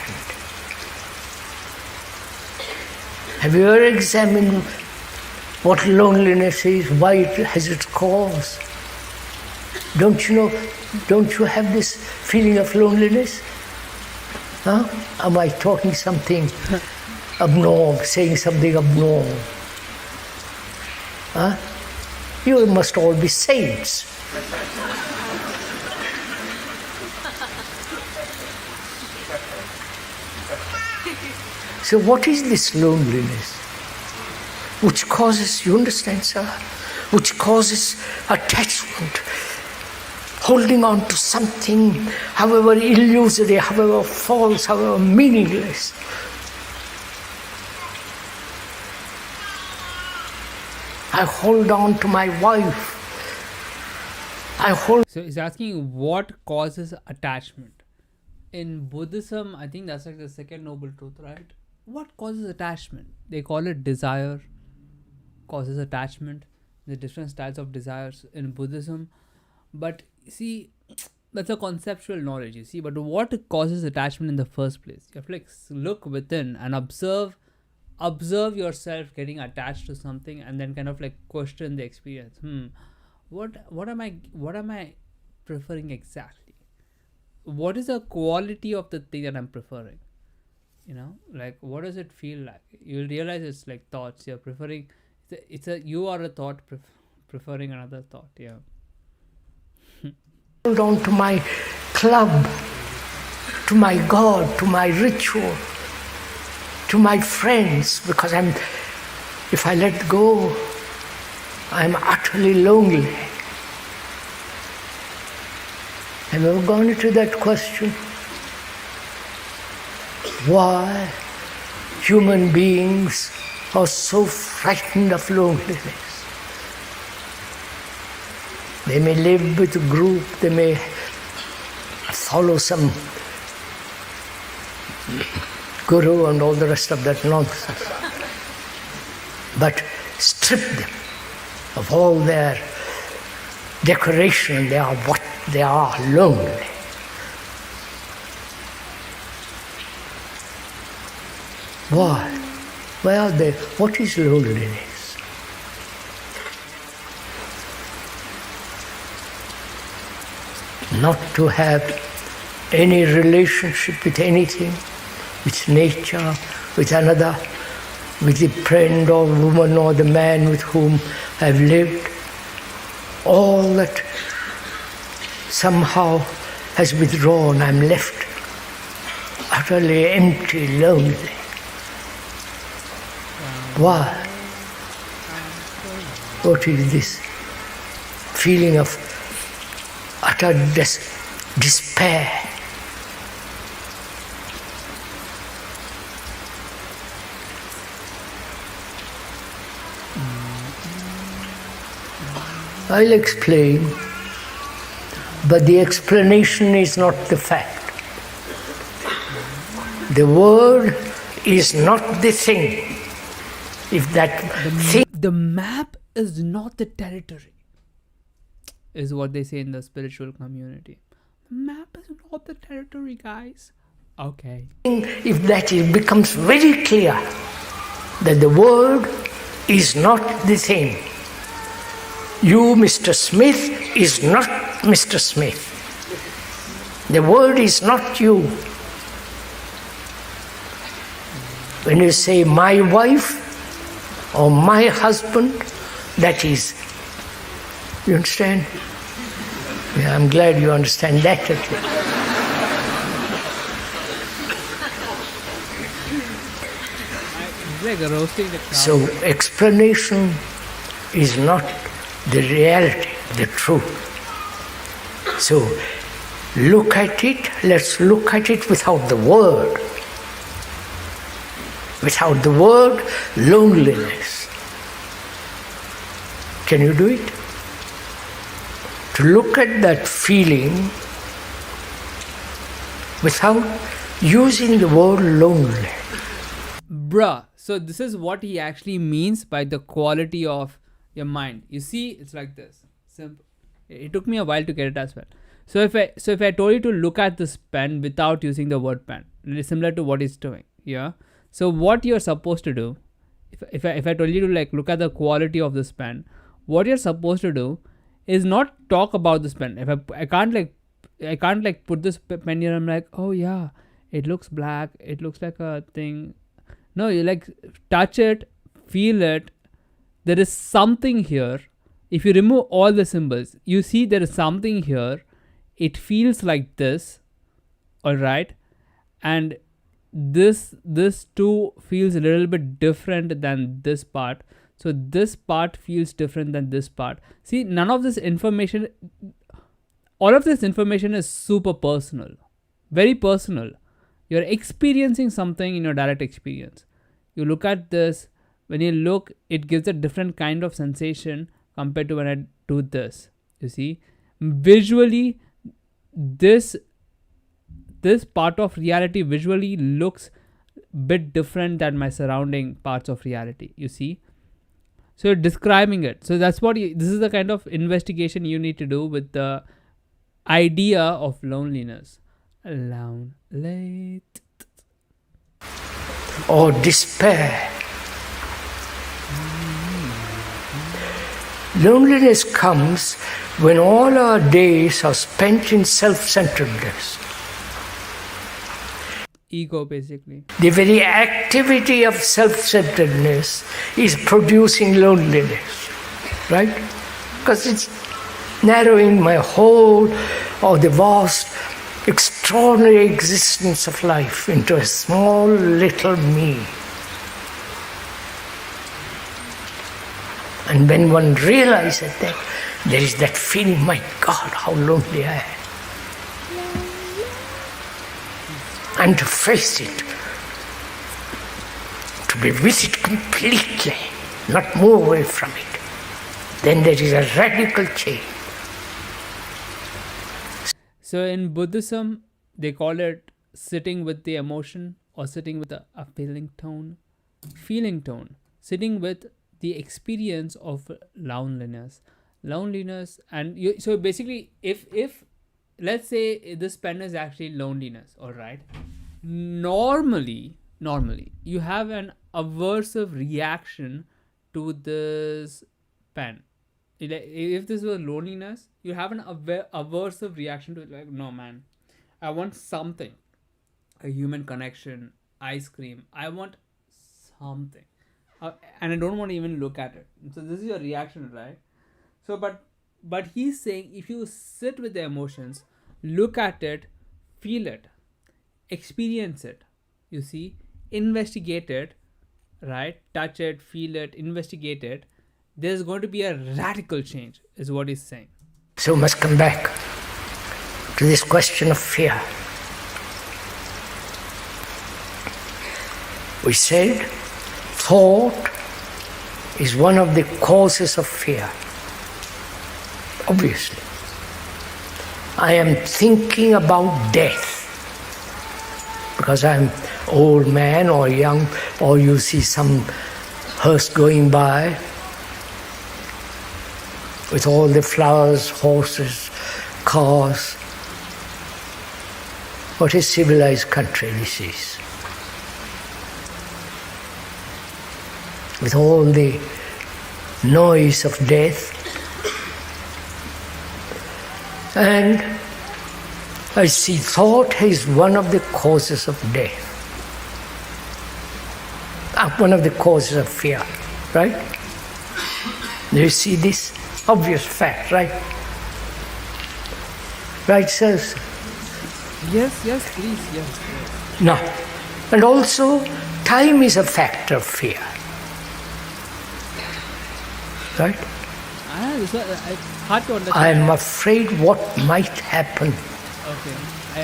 Have you ever examined what loneliness is, why it has its cause? Don't you know, don't you have this feeling of loneliness? Huh? Am I talking something abnormal, saying something abnormal? Huh? You must all be saints. So what is this loneliness? Which causes, you understand, sir? Which causes attachment, holding on to something, however illusory, however false, however meaningless. I hold on to my wife. So he's asking what causes attachment. In Buddhism, I think that's like the second noble truth, right? What causes attachment? They call it desire, causes attachment. There's different styles of desires in Buddhism. But see, that's a conceptual knowledge, you see. But what causes attachment in the first place? You have to like look within and observe observe yourself getting attached to something and then kind of like question the experience. What am I preferring exactly? What is the quality of the thing that I'm preferring? Like what does it feel like? You'll realize it's like thoughts you're preferring. You are a thought preferring another thought. Yeah. Hold on to my club, to my God, to my ritual, to my friends, because if I let go, I'm utterly lonely. Have you ever gone into that question? Why human beings are so frightened of loneliness? They may live with a group, they may follow some guru and all the rest of that nonsense. But strip them of all their decoration, they are what they are, lonely. Why? Why are they? What is loneliness? Not to have any relationship with anything, with nature, with another, with the friend or woman or the man with whom I've lived. All that somehow has withdrawn. I'm left utterly empty, lonely. Why? What is this feeling of utter despair? I'll explain, but the explanation is not the fact. The word is not the thing. If that thing... The map is not the territory, is what they say in the spiritual community. The map is not the territory, guys. Okay. If that becomes very clear, that the word is not the thing. You, Mr. Smith, is not Mr. Smith. The word is not you. When you say my wife or my husband, that is, you understand? Yeah, I'm glad you understand that. So explanation is not the reality, the truth. So look at it, let's look at it without the word. Without the word, loneliness. Can you do it? To look at that feeling without using the word lonely. Bruh, so this is what he actually means by the quality of your mind. You see, it's like this. Simple. It took me a while to get it as well. So if I told you to look at this pen without using the word pen, it is similar to what he's doing. Yeah. So what you're supposed to do, if I told you to like look at the quality of this pen, what you're supposed to do is not talk about this pen. If I can't put this pen here. I'm like, oh yeah, it looks black. It looks like a thing. No, you like touch it, feel it. There is something here. If you remove all the symbols, you see there is something here. It feels like this, all right, and this too feels a little bit different than this part. So this part feels different than this part. See, none of this information, all of this information is super personal, very personal. You're experiencing something in your direct experience. You look at this, when you look, it gives a different kind of sensation compared to when I do this. You see, visually, this part of reality visually looks a bit different than my surrounding parts of reality. You see, so you're describing it. So that's what this is the kind of investigation you need to do with the idea of loneliness. Or despair, Loneliness comes when all our days are spent in self-centeredness. Ego, basically. The very activity of self-centeredness is producing loneliness, right? Because it's narrowing my whole, or the vast, extraordinary existence of life into a small little me. And when one realizes that, there is that feeling, my God, how lonely I am. And to face it, to be with it completely, not move away from it, then there is a radical change. So in Buddhism, they call it sitting with the emotion or sitting with a feeling tone, sitting with the experience of loneliness, and so basically, if let's say this pen is actually loneliness, all right. Normally, you have an aversive reaction to this pen. If this was loneliness, you have an aversive reaction to it, like, no man, I want something, a human connection, ice cream, I want something, and I don't want to even look at it. So this is your reaction, right? So but he's saying, if you sit with the emotions, look at it, feel it, experience it, you see, investigate it, right? Touch it, feel it, investigate it, there's going to be a radical change, is what he's saying. So we must come back to this question of fear. We said thought is one of the causes of fear. Obviously. I am thinking about death because I'm old man or young, or you see some hearse going by with all the flowers, horses, cars. What a civilized country this is. With all the noise of death. And I see thought is one of the causes of death. One of the causes of fear, right? Do you see this? Obvious fact, right? Right, sirs? Yes, please, yes. No. And also, time is a factor of fear. Right? This was hard to understand. I am afraid what might happen. Okay,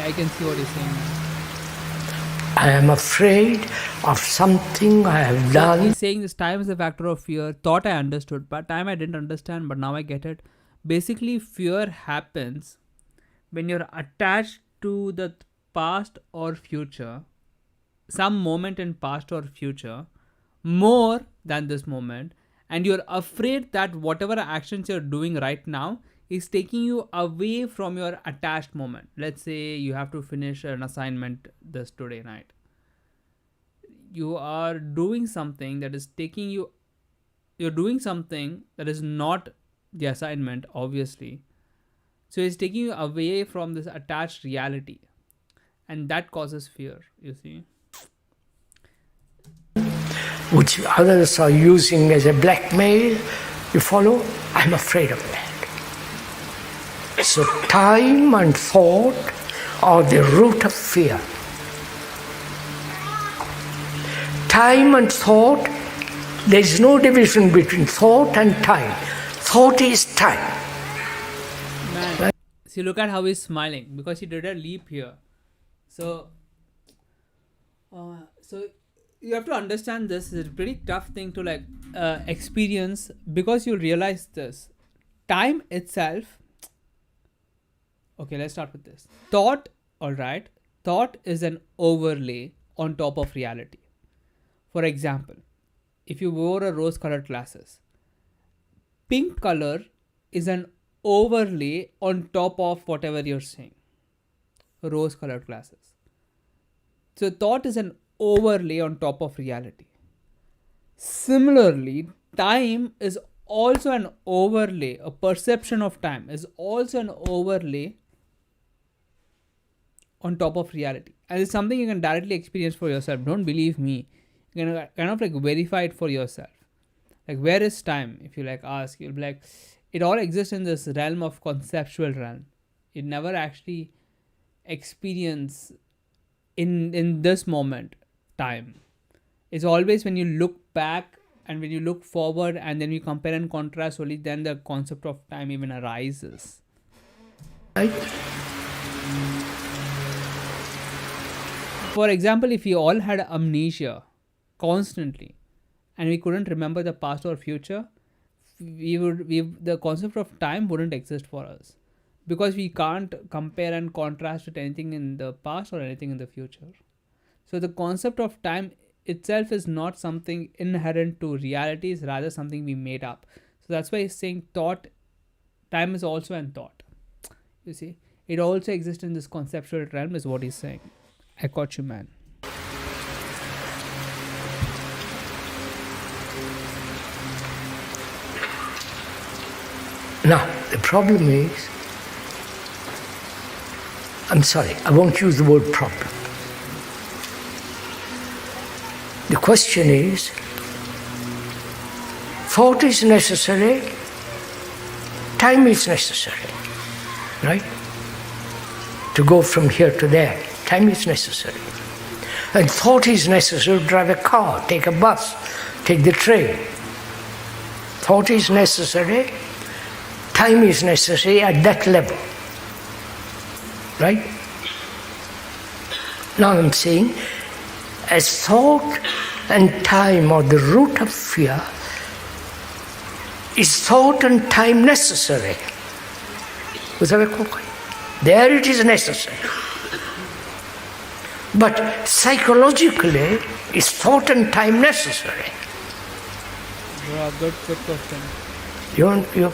I can see what you're saying. I am afraid of something I have done. He's saying this time is a factor of fear. Thought I understood, but time I didn't understand, but now I get it. Basically, fear happens when you're attached to the past or future, some moment in past or future, more than this moment, and you're afraid that whatever actions you're doing right now is taking you away from your attached moment. Let's say you have to finish an assignment this today night. You are doing something that is taking you, you're doing something that is not the assignment, obviously. So it's taking you away from this attached reality. And that causes fear, you see. Which others are using as a blackmail, you follow? I'm afraid of that. So time and thought are the root of fear. Time and thought, there is no division between thought and time. Thought is time. Man, right? See, look at how he's smiling because he did a leap here. So you have to understand this is a pretty tough thing to experience, because you realize this. Time itself. Okay, let's start with this. Thought, alright. Thought is an overlay on top of reality. For example, if you wore a rose-colored glasses, pink color is an overlay on top of whatever you're saying. Rose-colored glasses. So thought is an overlay on top of reality. Similarly, time is also an overlay, a perception of time is also an overlay on top of reality. And it's something you can directly experience for yourself. Don't believe me. You can kind of like verify it for yourself. Like, where is time? If you like ask, you'll be like, it all exists in this realm of conceptual realm. It never actually experience in this moment time. It's always when you look back and when you look forward and then you compare and contrast, only then the concept of time even arises. Right? For example, if we all had amnesia constantly and we couldn't remember the past or future, the concept of time wouldn't exist for us, because we can't compare and contrast with anything in the past or anything in the future. So the concept of time itself is not something inherent to reality, it's rather something we made up. So that's why he's saying time is also an thought. You see, it also exists in this conceptual realm is what he's saying. I caught you, man. Now, the problem is, I'm sorry, I won't use the word problem. The question is, thought is necessary, time is necessary, right? To go from here to there, time is necessary. And thought is necessary to drive a car, take a bus, take the train. Thought is necessary, time is necessary at that level, right? Now I'm saying, as thought and time are the root of fear, is thought and time necessary? There it is necessary. But psychologically, is thought and time necessary? Yeah, good question. You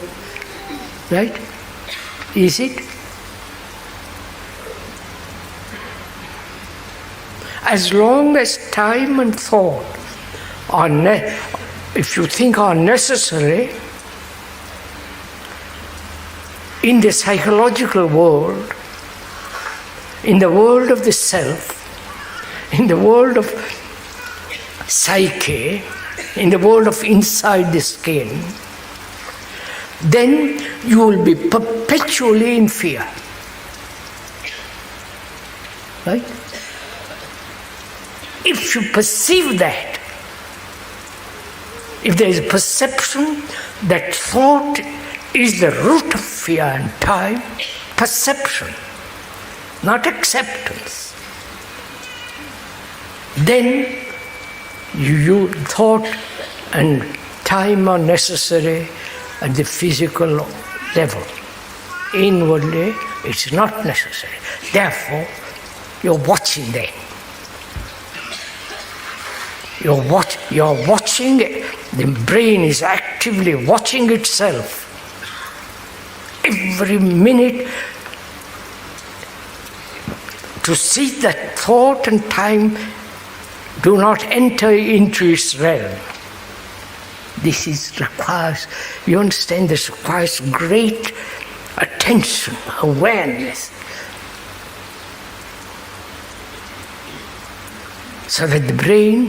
right? Is it? As long as time and thought are, if you think are necessary, in the psychological world, in the world of the self, in the world of psyche, in the world of inside the skin, then you will be perpetually in fear. Right? If you perceive that, if there is a perception that thought is the root of fear and time, perception, not acceptance, then you thought and time are necessary at the physical level. Inwardly, it's not necessary. Therefore, you're watching them. You're watching, the brain is actively watching itself. Every minute to see that thought and time do not enter into its realm. This requires, you understand, this requires great attention, awareness. So that the brain,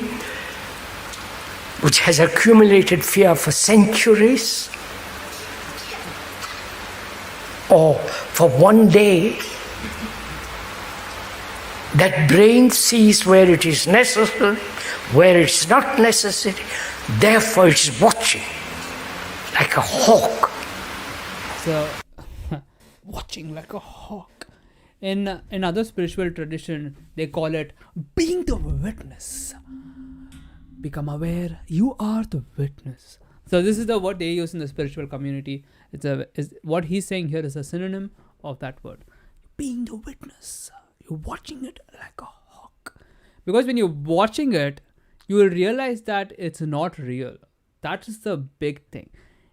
which has accumulated fear for centuries, or for one day, that brain sees where it is necessary, where it's not necessary, therefore it's watching, like a hawk. So, watching like a hawk. In other spiritual tradition, they call it being the witness. Become aware, you are the witness. So this is the word they use in the spiritual community. What he's saying here is a synonym of that word. Being the witness. You're watching it like a hawk. Because when you're watching it, you will realize that it's not real. That is the big thing.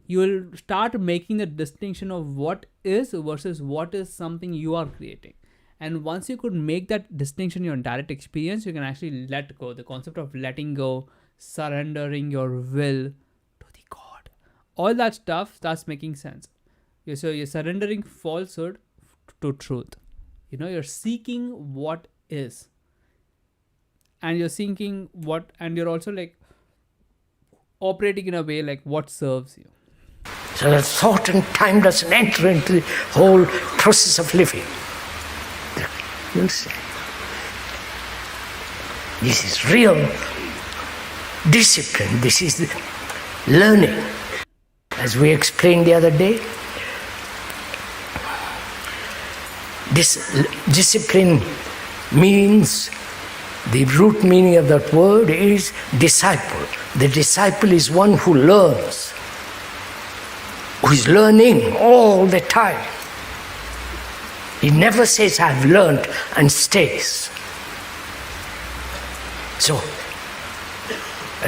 You will start making the distinction of what is versus what is something you are creating. And once you could make that distinction in your direct experience, you can actually let go. The concept of letting go, surrendering your will to the all that stuff starts making sense. So you're surrendering falsehood to truth. You're seeking what is, and you're seeking what, and you're also like operating in a way like what serves you. So that thought and time doesn't enter into the whole process of living. You see, this is real discipline. This is the learning. As we explained the other day, discipline means, the root meaning of that word is disciple. The disciple is one who learns, who is learning all the time. He never says, I've learned, and stays. So,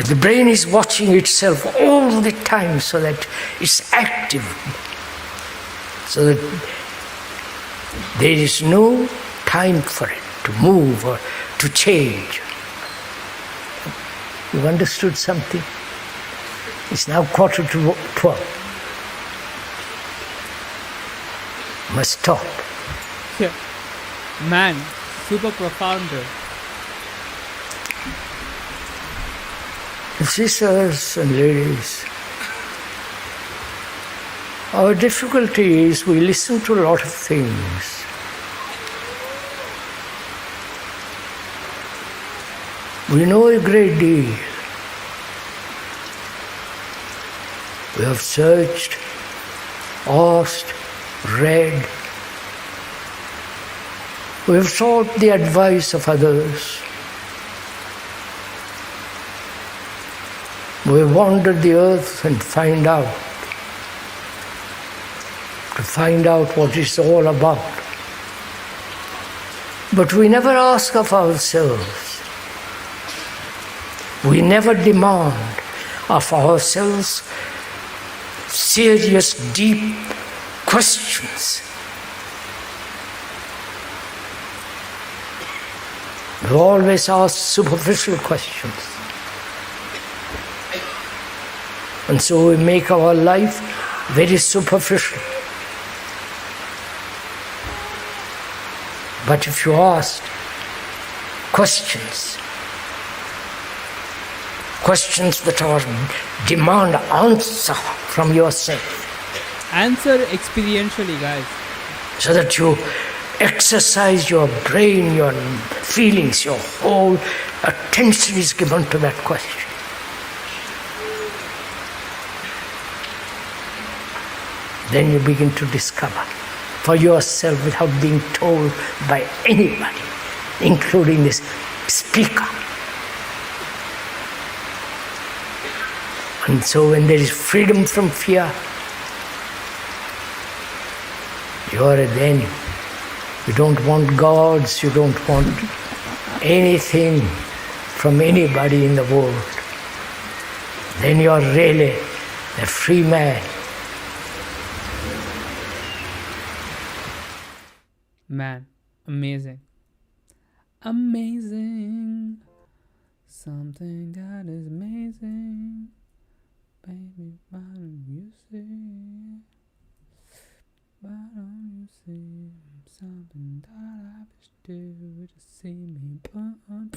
the brain is watching itself all the time so that it's active, so that there is no time for it to move or to change. You've understood something? It's now 11:45. Must stop. Yeah. Man, super profound. Sisters and ladies, our difficulty is we listen to a lot of things. We know a great deal. We have searched, asked, read. We have sought the advice of others. We have wandered the earth and find out what it's all about. But we never ask of ourselves. We never demand of ourselves serious, deep questions. We always ask superficial questions. And so we make our life very superficial. But if you ask questions that are demand answer from yourself. Answer experientially, guys. So that you exercise your brain, your feelings, your whole attention is given to that question. Then you begin to discover for yourself without being told by anybody, including this speaker. And so when there is freedom from fear, you are then. You don't want gods, you don't want anything from anybody in the world. Then you are really a free man. Man, amazing. Amazing. Something that is amazing. Baby, why don't you see? Why don't you see something that I wish to see me bump?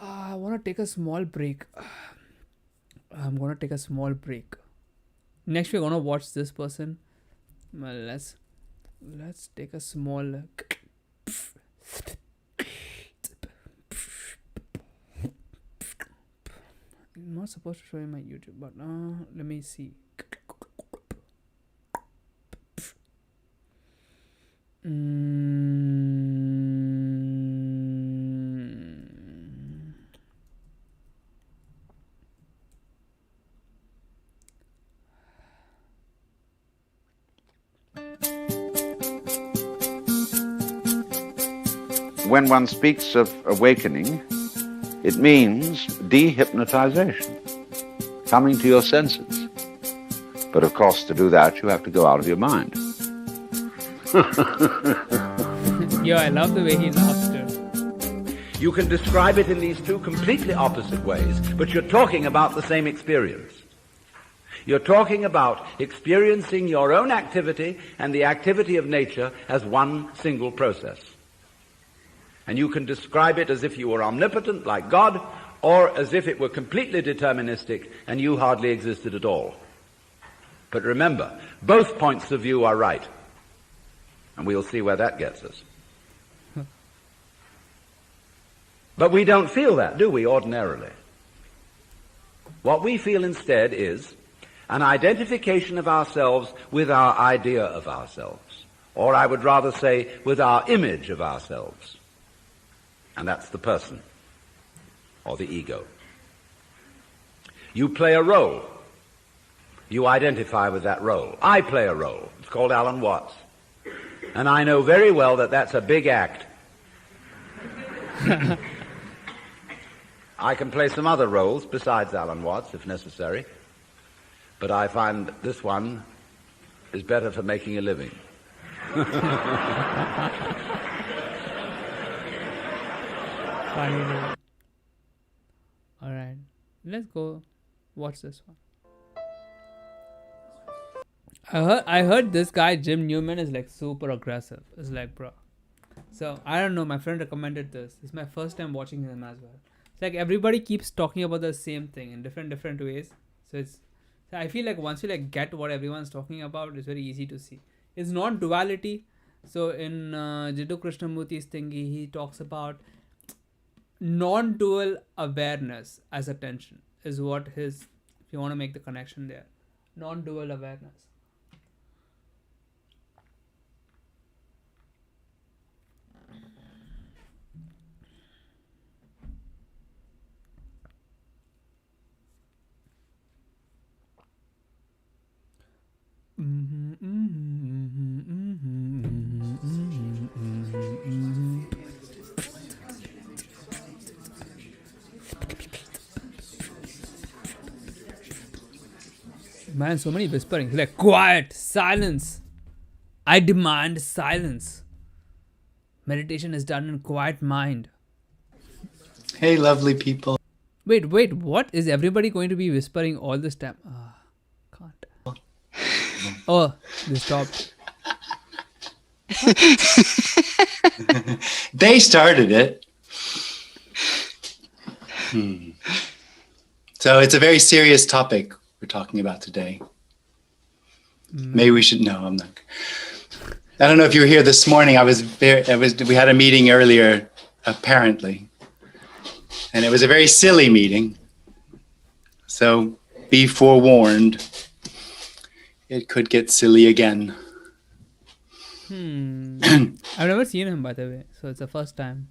I want to take a small break. I'm going to take a small break. Next, we're going to watch this person. Well, let's take a small I'm not supposed to show you my YouTube, but let me see. When one speaks of awakening, it means dehypnotization, coming to your senses. But of course, to do that, you have to go out of your mind. Yo, I love the way he laughs too. You can describe it in these two completely opposite ways, but you're talking about the same experience. You're talking about experiencing your own activity and the activity of nature as one single process. And you can describe it as if you were omnipotent, like God, or as if it were completely deterministic and you hardly existed at all. But remember, both points of view are right. And we'll see where that gets us. But we don't feel that, do we, ordinarily? What we feel instead is an identification of ourselves with our idea of ourselves. Or I would rather say, with our image of ourselves. And that's the person, or the ego. You play a role. You identify with that role. I play a role. It's called Alan Watts. And I know very well that that's a big act. I can play some other roles besides Alan Watts, if necessary. But I find this one is better for making a living. Funny dude. Alright, let's go watch this one. I heard this guy Jim Newman is like super aggressive. It's like, bro. So I don't know, my friend recommended this. It's my first time watching him as well. It's like everybody keeps talking about the same thing in different ways. So I feel like once you like get what everyone's talking about, it's very easy to see. It's non-duality. So in Jiddu Krishnamurti's thingy, he talks about non-dual awareness as attention is what his, if you want to make the connection there, non-dual awareness. Man, so many whisperings. Like, quiet, silence. I demand silence. Meditation is done in quiet mind. Hey, lovely people. Wait, what? Is everybody going to be whispering all this time? Can't. Oh, they stopped. They started it. So it's a very serious topic we're talking about today. Maybe we should know. I'm not. I don't know if you were here this morning. We had a meeting earlier, apparently, and it was a very silly meeting. So be forewarned. It could get silly again. I've never seen him, by the way, so it's the first time.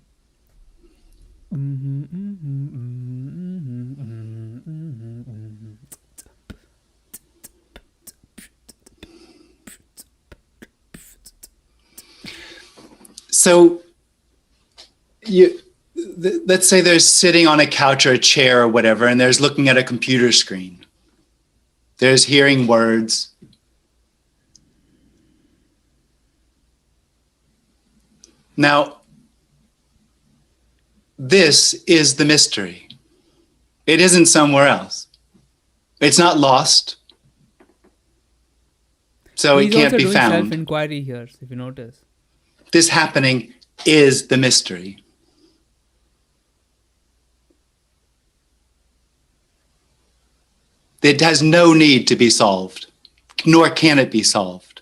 So let's say there's sitting on a couch or a chair or whatever, and there's looking at a computer screen. There's hearing words. Now, this is the mystery. It isn't somewhere else. It's not lost. So it can't be He's also doing found. self-inquiry here, if you notice. This happening is the mystery. It has no need to be solved, nor can it be solved.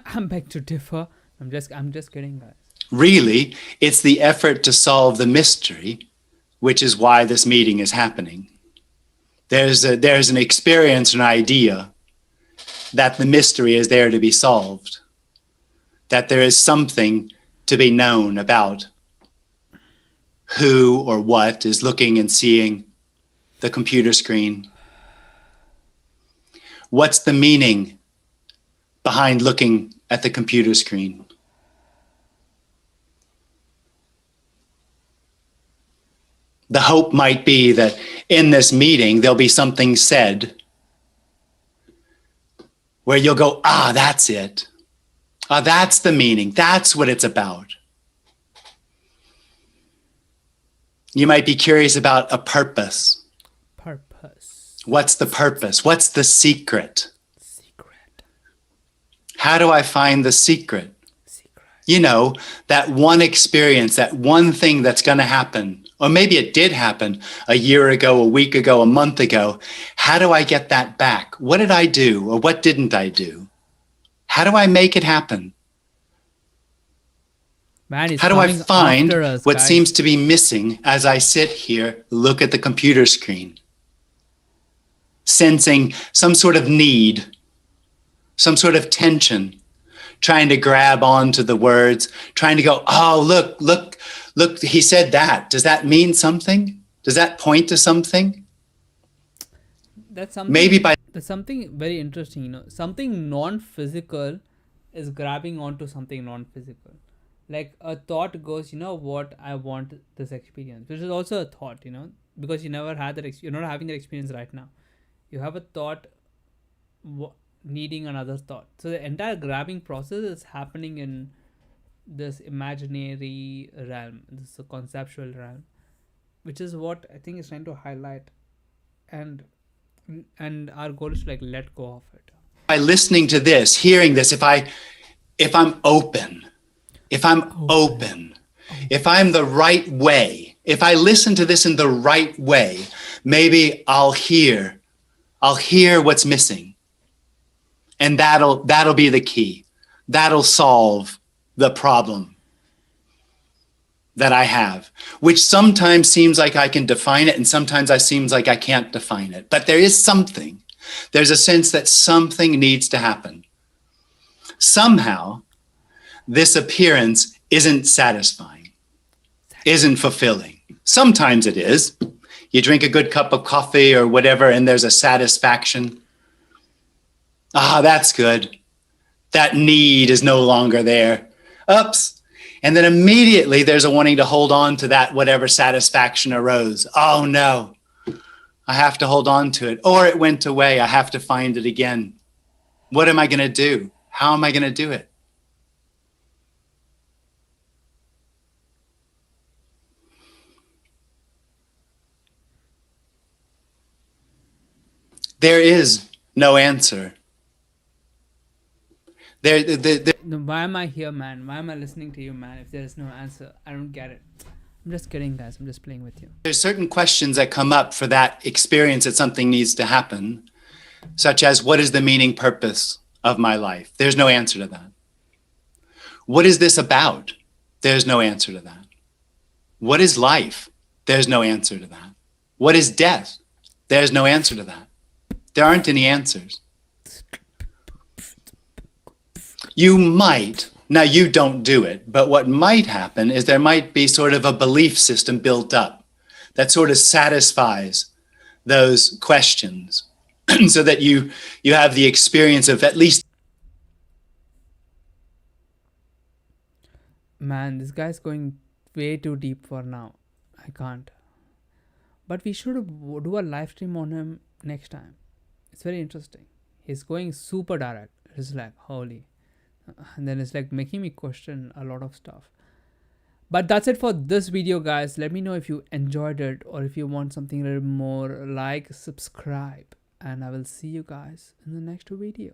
I'm back to differ. I'm just kidding, guys. Really, it's the effort to solve the mystery, which is why this meeting is happening. There's an experience, an idea that the mystery is there to be solved, that there is something to be known about who or what is looking and seeing the computer screen. What's the meaning behind looking at the computer screen? The hope might be that in this meeting, there'll be something said where you'll go, ah, that's it. Ah, that's the meaning. That's what it's about. You might be curious about a purpose. Purpose. What's the purpose? What's the secret? Secret. How do I find the secret? Secret. You know, that one experience, that one thing that's going to happen, or maybe it did happen a year ago, a week ago, a month ago. How do I get that back? What did I do, or what didn't I do? How do I make it happen? Man, how do I find us, what guys. seems to be missing as I sit here, look at the computer screen, sensing some sort of need, some sort of tension, trying to grab onto the words, trying to go, oh, look, he said that. Does that mean something? Does that point to something? That's something. That's something very interesting, you know. Something non-physical is grabbing onto something non-physical. Like a thought goes, you know what, I want this experience, which is also a thought, you know, because you never had that, you're not having that experience right now. You have a thought needing another thought. So the entire grabbing process is happening in this imaginary realm, this conceptual realm, which is what I think is trying to highlight. And our goal is to like let go of it. By listening to this, hearing this, if I'm open, if I'm the right way, if I listen to this in the right way, maybe I'll hear what's missing. And that'll be the key. That'll solve the problem that I have, which sometimes seems like I can define it and sometimes it seems like I can't define it. But there is something. There's a sense that something needs to happen. Somehow, this appearance isn't satisfying, isn't fulfilling. Sometimes it is. You drink a good cup of coffee or whatever, and there's a satisfaction. Ah, that's good. That need is no longer there. Oops. And then immediately there's a wanting to hold on to that whatever satisfaction arose. Oh no, I have to hold on to it. Or it went away. I have to find it again. What am I going to do? How am I going to do it? There is no answer. Why am I here, man? Why am I listening to you, man? If there is no answer, I don't get it. I'm just kidding, guys. I'm just playing with you. There's certain questions that come up for that experience that something needs to happen, such as, what is the meaning, purpose of my life? There's no answer to that. What is this about? There's no answer to that. What is life? There's no answer to that. What is death? There's no answer to that. There aren't any answers. You might, now you don't do it, but what might happen is there might be sort of a belief system built up that sort of satisfies those questions so that you have the experience of at least. Man, this guy's going way too deep for now. I can't. But we should do a live stream on him next time. It's very interesting. He's going super direct. It's like, holy. And then it's like making me question a lot of stuff. But that's it for this video, guys. Let me know if you enjoyed it or if you want something a little more. Like, subscribe, and I will see you guys in the next video.